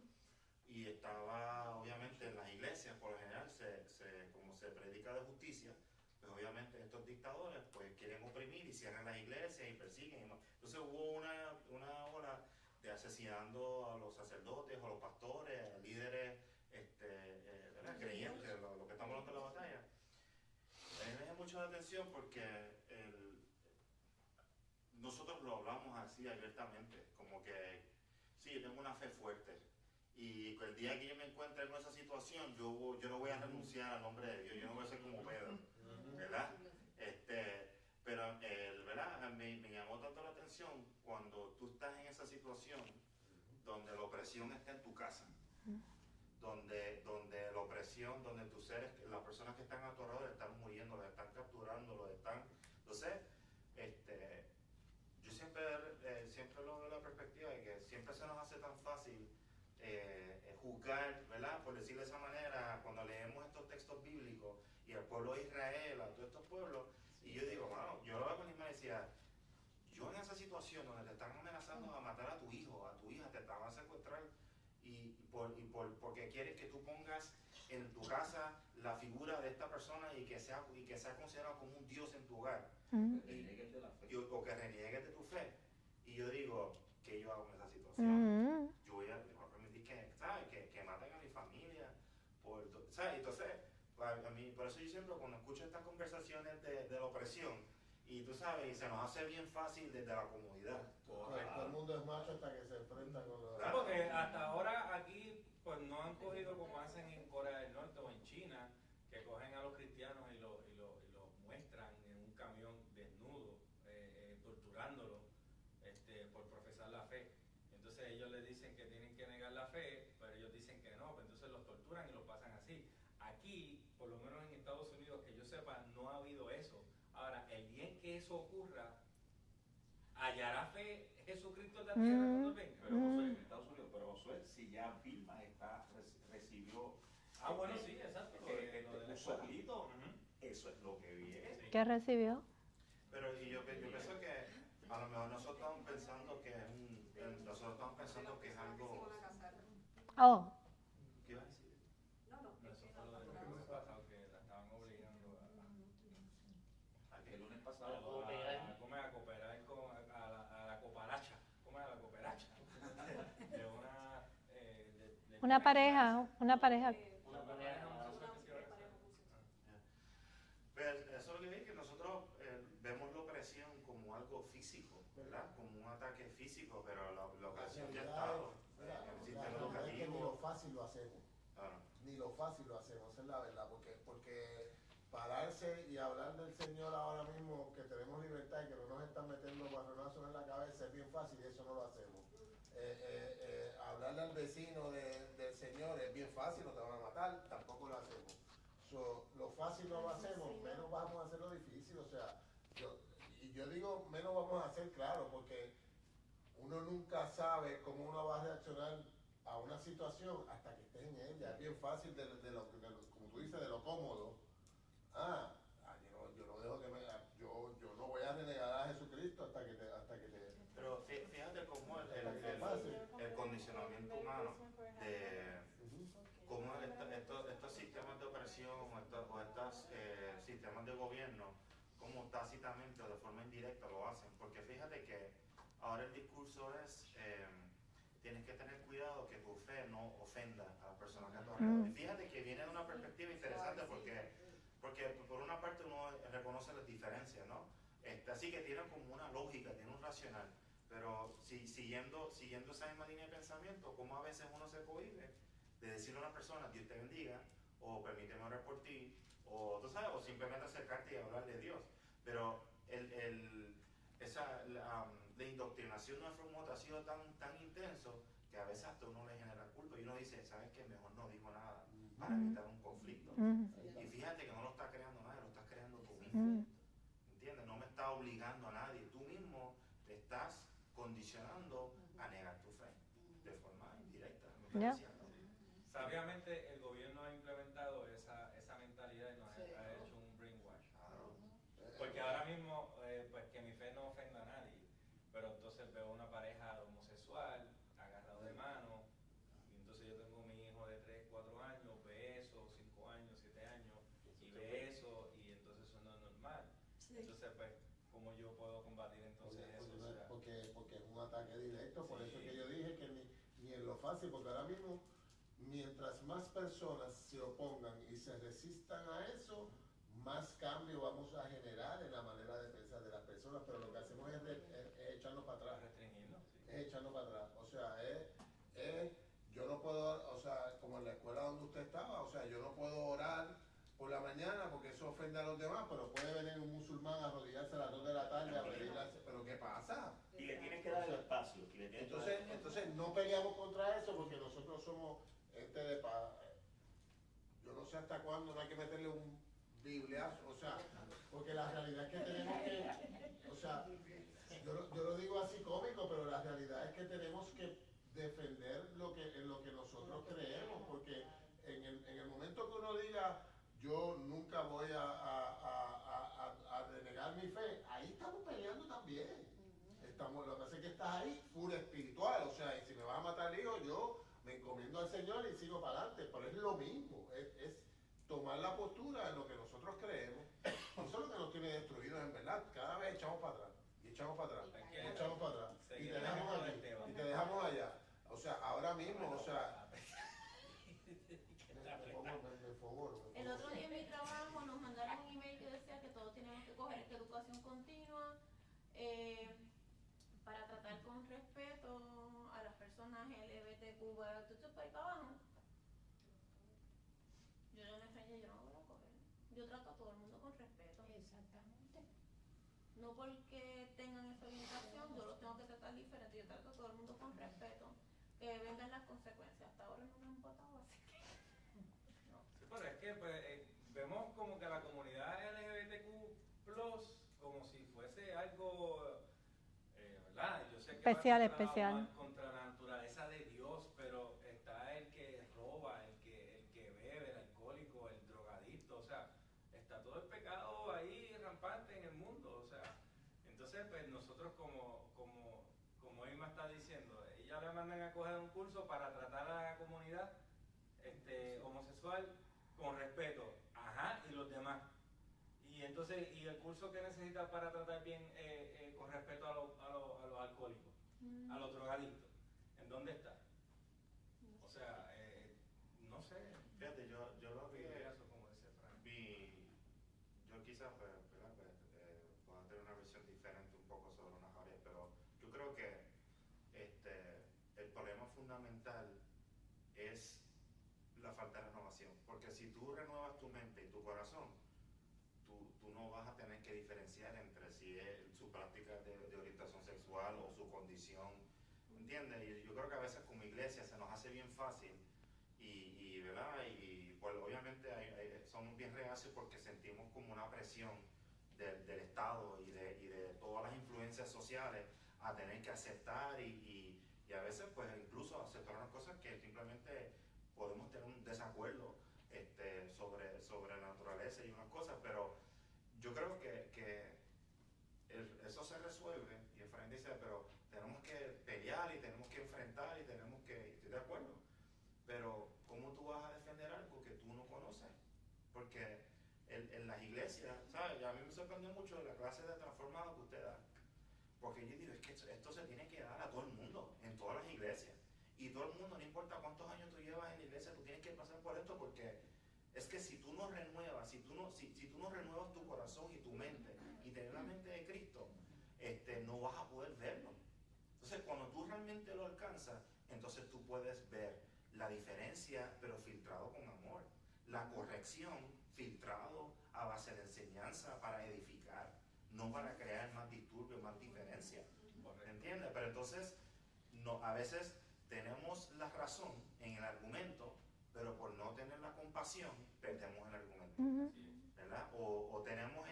Speaker 5: y estaba obviamente en las iglesias, por lo general como se predica de justicia, pues obviamente estos dictadores pues quieren oprimir y cierran las iglesias y persiguen. Entonces hubo una ola de asesinando a los sacerdotes, a los pastores, a líderes creyentes, lo que estamos hablando de la batalla. A mí me llama mucho la atención porque nosotros lo hablamos así abiertamente, como que sí, yo tengo una fe fuerte y el día que yo me encuentre en esa situación, yo no voy a renunciar al nombre de Dios, yo no voy a ser como Pedro, ¿verdad? Pero ¿verdad? Me llamó tanto la atención cuando tú estás en esa situación donde la opresión está en tu casa, donde la opresión, donde tus seres, las personas que están a tu alrededor están muriendo, los están capturando, entonces, yo siempre lo veo la perspectiva de que siempre se nos hace tan fácil juzgar, ¿verdad? Por decirlo de esa manera, cuando leemos estos textos bíblicos y al pueblo de Israel, a todos estos pueblos, y yo digo, bueno, yo lo veo con mi madre y decía, yo en esa situación donde te están amenazando a matar a tu hijo, a tu hija, te van a secuestrar porque quieren que tú pongas en tu casa la figura de esta persona y que sea considerado como un Dios en tu hogar, o que reniegues de tu fe. Y yo digo, ¿qué yo hago en esa situación? Yo voy a permitir que maten a mi familia, ¿sabes? Entonces, a mí, por eso yo siempre cuando escucho estas conversaciones de la opresión, y tú sabes, y se nos hace bien fácil desde la comodidad.
Speaker 7: todo el mundo es macho hasta que se enfrenta con los...
Speaker 6: Claro, porque hasta ahora aquí pues no han cogido como hacen en Corea del Norte o en China, que cogen a los cristianos y los muestran en un camión desnudo, torturándolos por profesar la fe. Entonces ellos les dicen que tienen que negar la fe, pero ellos dicen que no, pues entonces los torturan y los pasan así. Aquí, por lo menos en Estados Unidos, que yo sepa, no ha habido eso. Ahora, el día en que eso ocurra, ¿hallará fe Jesucristo en la tierra cuando venga?
Speaker 2: Pero Josué, en Estados Unidos, pero Josué, si ya Vilma recibió...
Speaker 6: Bueno, sí, exacto.
Speaker 2: Un solito, eso es lo que viene.
Speaker 6: Sí.
Speaker 1: ¿Qué recibió?
Speaker 5: Pero yo pienso que a lo mejor nosotros estamos pensando que es algo...
Speaker 1: Oh,
Speaker 5: ¿Qué ibas a decir?
Speaker 6: Eso fue lo del lunes pasado, que la estaban obligando
Speaker 2: El lunes pasado.
Speaker 6: a cooperar con a la cooperacha. ¿Cómo es la cooperacha? De una
Speaker 1: Una pareja.
Speaker 6: Una pareja
Speaker 5: Pues eso es lo que vi, que nosotros vemos la opresión como algo físico, ¿verdad? Como un ataque físico, pero la opresión ya está en el sistema
Speaker 7: Es que ni lo
Speaker 5: educativo.
Speaker 7: fácil lo hacemos.
Speaker 5: Claro.
Speaker 7: Ni lo fácil lo hacemos, esa es la verdad, porque pararse y hablar del Señor ahora mismo, que tenemos libertad y que no nos están metiendo barronazos en la cabeza, es bien fácil y eso no lo hacemos. Hablarle al vecino del Señor es bien fácil, no te van a matar, tampoco lo hacemos. Lo fácil no lo hacemos, menos vamos a hacer lo difícil, o sea, yo digo menos vamos a hacer, claro, porque uno nunca sabe cómo uno va a reaccionar a una situación hasta que estés en ella. Es bien fácil, como tú dices, de lo cómodo. Yo no dejo que yo no voy a renegar a Jesucristo hasta que te
Speaker 5: Pero fíjate cómo el condicionamiento humano de cómo estos sistemas de opresión o estos sistemas de gobierno, como tácitamente o de forma indirecta lo hacen. Porque fíjate que ahora el discurso es, tienes que tener cuidado que tu fe no ofenda a las personas que a tu alrededor. Y fíjate que viene de una perspectiva interesante porque por una parte uno reconoce las diferencias, ¿no? Así que tiene como una lógica, tiene un racional. Pero siguiendo esa misma línea de pensamiento, como a veces uno se cohíbe de decirle a una persona, Dios te bendiga, o permíteme orar por ti, o tú sabes, o simplemente acercarte y hablar de Dios. Pero la indoctrinación de nuestro modo ha sido tan intenso que a veces hasta uno le genera culpa y uno dice, ¿sabes qué? Mejor no digo nada para evitar un conflicto. Y fíjate que no lo está creando nadie, lo estás creando tú mismo. ¿Entiendes? No me está obligando a nadie, tú mismo te estás condicionando a negar tu fe de forma indirecta.
Speaker 6: Sabiamente el gobierno ha implementado esa mentalidad y nos ha hecho un brainwash. Porque ahora mismo, pues que mi fe no ofenda a nadie, pero entonces veo una pareja homosexual agarrado de mano, y entonces yo tengo mi hijo de 3, 4 años, ve eso, 5 años, 7 años, y ve eso, y entonces eso no es normal. Entonces, pues, ¿cómo yo puedo combatir entonces eso?
Speaker 7: Porque es un ataque directo, por eso que yo dije que ni en lo fácil, porque ahora mismo, mientras más personas se opongan y se resistan a eso, más cambio vamos a generar en la manera de pensar de las personas, pero lo que hacemos es echarnos para atrás. Es echarnos para atrás. O sea, yo no puedo, o sea, como en la escuela donde usted estaba, o sea, yo no puedo orar por la mañana porque eso ofende a los demás, pero puede venir un musulmán a arrodillarse a las 2 de la tarde a pedirle, pero ¿qué pasa?
Speaker 2: Y le tienes que dar el espacio.
Speaker 7: Entonces no peleamos contra eso porque nosotros somos gente de paz. Yo no sé hasta cuándo no hay que meterle un bibliazo, o sea, porque la realidad es que tenemos que, o sea, yo lo digo así cómico, pero la realidad es que tenemos que defender en lo que nosotros creemos, porque en el momento que uno diga yo nunca voy a renegar mi fe, ahí estamos peleando también. Lo que pasa es que estás ahí full espiritual, o sea, y si me vas a matar el hijo, yo me encomiendo al Señor y sigo para adelante, pero es lo mismo, es tomar la postura en lo que nosotros creemos. Eso es lo que nos tiene destruidos, en verdad. Cada vez echamos para atrás, y echamos para atrás, y echamos para atrás, y te dejamos aquí, y te dejamos allá. O sea, ahora mismo, o sea...
Speaker 8: El otro día en mi trabajo nos mandaron un email que decía que todos teníamos que coger esta educación continua para tratar con respeto a las personas LGBTQ, para ir para abajo. Yo no me extrañé, yo no voy a coger. Yo trato a todo el mundo con respeto.
Speaker 9: Exactamente.
Speaker 8: No porque tengan esa orientación, yo los tengo que tratar diferente. Yo trato a todo el mundo con respeto. Que vengan las consecuencias. Hasta ahora no me han votado, así que...
Speaker 6: Pero es que pues, vemos como que la comunidad LGBTQ+, como si fuese algo, ¿verdad? Yo sé que
Speaker 1: especial.
Speaker 6: Contra la naturaleza de Dios, pero está el que roba, el que bebe, el alcohólico, el drogadicto, o sea, está todo el pecado ahí rampante en el mundo, o sea, entonces pues nosotros como Irma está diciendo, ella le mandan a coger un curso para tratar a la comunidad homosexual con respeto, y los demás. Y entonces, ¿y el curso que necesita para tratar bien con respeto a los alcohólicos, a los drogadictos? ¿En dónde está? O sea, sé.
Speaker 5: Fíjate, yo lo vi,
Speaker 6: Eso, como dice Frank.
Speaker 5: yo quizás pues, ¿verdad? Pueda tener una visión diferente un poco sobre unas áreas, pero yo creo que el problema fundamental es la falta de renovación, porque si tú renuevas tu mente y tu corazón, tú no vas a tener que diferenciar entre si es su práctica de orientación sexual o su condición, ¿entiendes? Y yo creo que a veces como iglesia se nos hace bien fácil ¿verdad? Y pues obviamente somos bien reacios porque sentimos como una presión del Estado y de todas las influencias sociales a tener que aceptar y a veces pues incluso aceptar unas cosas que simplemente podemos tener un desacuerdo sobre la naturaleza y unas cosas, pero yo creo que eso se resuelve, y Efraín dice, pero tenemos que pelear y tenemos que enfrentar y tenemos que, estoy de acuerdo, pero ¿cómo tú vas a defender algo que tú no conoces? Porque en las iglesias, ¿sabes? A mí me sorprendió mucho la clase de transformado que usted da, porque yo digo, es que esto se tiene que dar a todo el mundo, en todas las iglesias, y todo el mundo, no importa cuántos años tú llevas en la iglesia, tú tienes que pasar por esto, porque es que si tú no renuevas, si tú no renuevas tu corazón y tu mente y tener la mente de Cristo, no vas a poder verlo. Entonces, cuando tú realmente lo alcanzas, entonces tú puedes ver la diferencia, pero filtrado con amor. La corrección, filtrado a base de enseñanza para edificar, no para crear más disturbios, más diferencia. ¿Entiendes? Pero entonces, a veces tenemos la razón en el argumento, pero por no tener la compasión, perdemos el argumento. ¿Verdad? O tenemos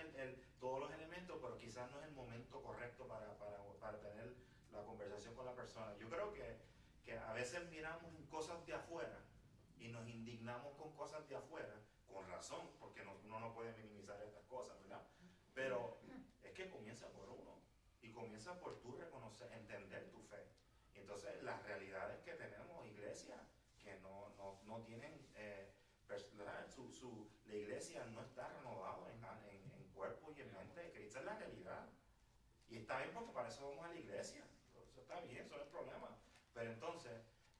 Speaker 5: todos los elementos, pero quizás no es el momento correcto para tener la conversación con la persona. Yo creo que a veces miramos cosas de afuera y nos indignamos con cosas de afuera, con razón, porque uno no puede minimizar estas cosas, ¿verdad? Pero es que comienza por uno y comienza por tú reconocer, entender tu fe. Y entonces las realidades que tenemos, iglesias que no tienen, la iglesia no está renovada en cuerpo y en mente, que esa es la realidad. Y está bien porque para eso vamos a la iglesia, eso está bien, eso no es problema. Pero entonces,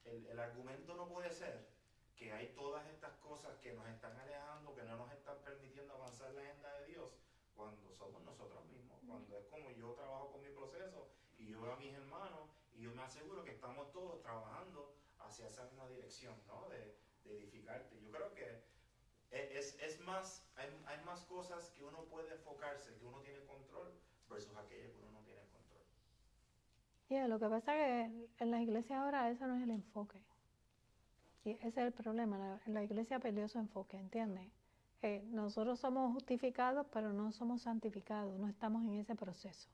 Speaker 5: el argumento no puede ser que hay todas estas cosas que nos están alejando, que no nos están permitiendo avanzar la agenda de Dios, cuando somos nosotros mismos, cuando es como yo trabajo con mi proceso y yo veo a mis hermanos y yo me aseguro que estamos todos trabajando hacia esa misma dirección, ¿no? De edificarte. Yo creo que es más, hay más cosas que uno puede enfocarse, que uno tiene control, versus aquellas que uno no tiene control.
Speaker 1: Lo que pasa es que en las iglesias ahora ese no es el enfoque. Y ese es el problema. La iglesia perdió su enfoque, ¿entiendes? Nosotros somos justificados, pero no somos santificados, no estamos en ese proceso.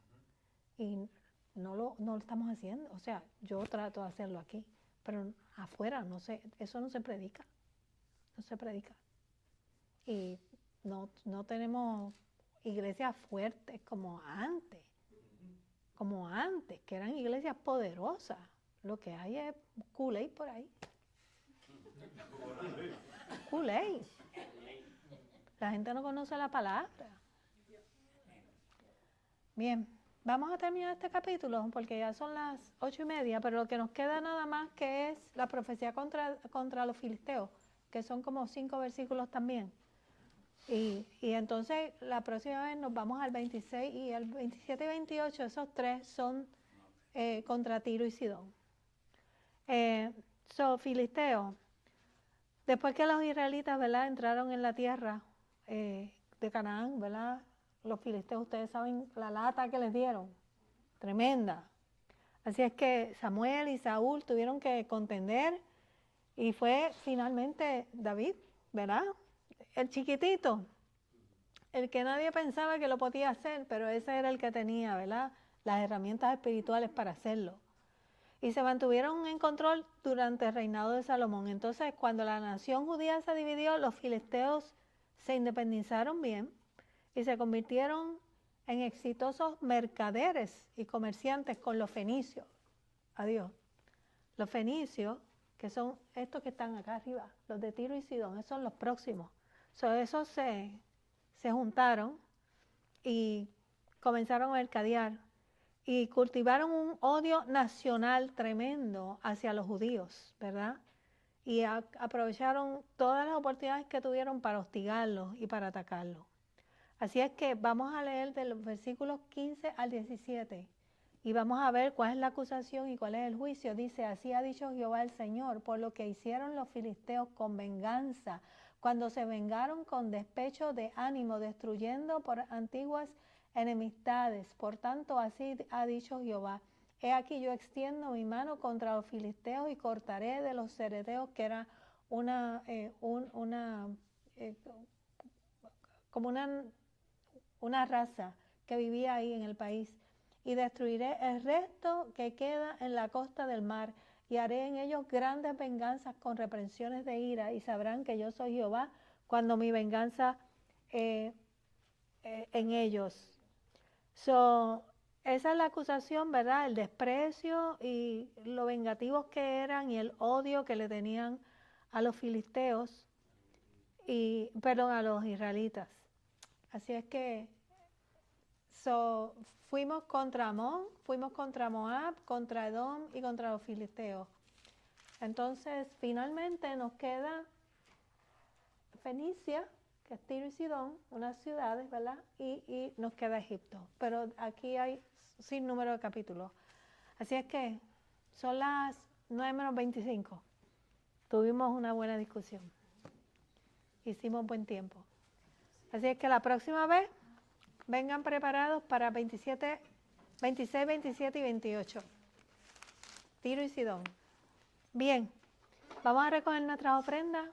Speaker 1: Y no lo estamos haciendo. O sea, yo trato de hacerlo aquí, pero afuera no sé, eso no se predica. No se predica. Y no tenemos iglesias fuertes como antes, que eran iglesias poderosas. Lo que hay es Kool-Aid por ahí. Kool-Aid. La gente no conoce la palabra. Bien, vamos a terminar este capítulo porque ya son las 8:30, pero lo que nos queda nada más que es la profecía contra los filisteos, que son como 5 versículos también. Y entonces la próxima vez nos vamos al 26 y el 27 y 28, esos 3 son contra Tiro y Sidón. Filisteo, después que los israelitas, ¿verdad?, entraron en la tierra de Canaán, ¿verdad?, los filisteos, ustedes saben la lata que les dieron, tremenda. Así es que Samuel y Saúl tuvieron que contender y fue finalmente David, ¿verdad?, el chiquitito, el que nadie pensaba que lo podía hacer, pero ese era el que tenía, ¿verdad?, las herramientas espirituales para hacerlo. Y se mantuvieron en control durante el reinado de Salomón. Entonces, cuando la nación judía se dividió, los filisteos se independizaron bien y se convirtieron en exitosos mercaderes y comerciantes con los fenicios. Adiós. Los fenicios, que son estos que están acá arriba, los de Tiro y Sidón, esos son los próximos. Esos se juntaron y comenzaron a mercadear y cultivaron un odio nacional tremendo hacia los judíos, ¿verdad? y aprovecharon todas las oportunidades que tuvieron para hostigarlos y para atacarlos. Así es que vamos a leer de los versículos 15 al 17 y vamos a ver cuál es la acusación y cuál es el juicio. Dice, así ha dicho Jehová el Señor, por lo que hicieron los filisteos con venganza, cuando se vengaron con despecho de ánimo, destruyendo por antiguas enemistades. Por tanto, así ha dicho Jehová, he aquí yo extiendo mi mano contra los filisteos y cortaré de los cereteos, que era como una raza que vivía ahí en el país, y destruiré el resto que queda en la costa del mar, y haré en ellos grandes venganzas con reprensiones de ira, y sabrán que yo soy Jehová cuando mi venganza en ellos. Esa es la acusación, ¿verdad? El desprecio y lo vengativos que eran y el odio que le tenían a los filisteos perdón, a los israelitas. Así es que fuimos contra Amón, fuimos contra Moab, contra Edom y contra los filisteos. Entonces, finalmente nos queda Fenicia, que es Tiro y Sidón, unas ciudades, ¿verdad? Y nos queda Egipto. Pero aquí hay sin número de capítulos. Así es que son las 9:25. Tuvimos una buena discusión. Hicimos buen tiempo. Así es que la próxima vez vengan preparados para 26, 27 y 28. Tiro y Sidón. Bien, vamos a recoger nuestras ofrendas.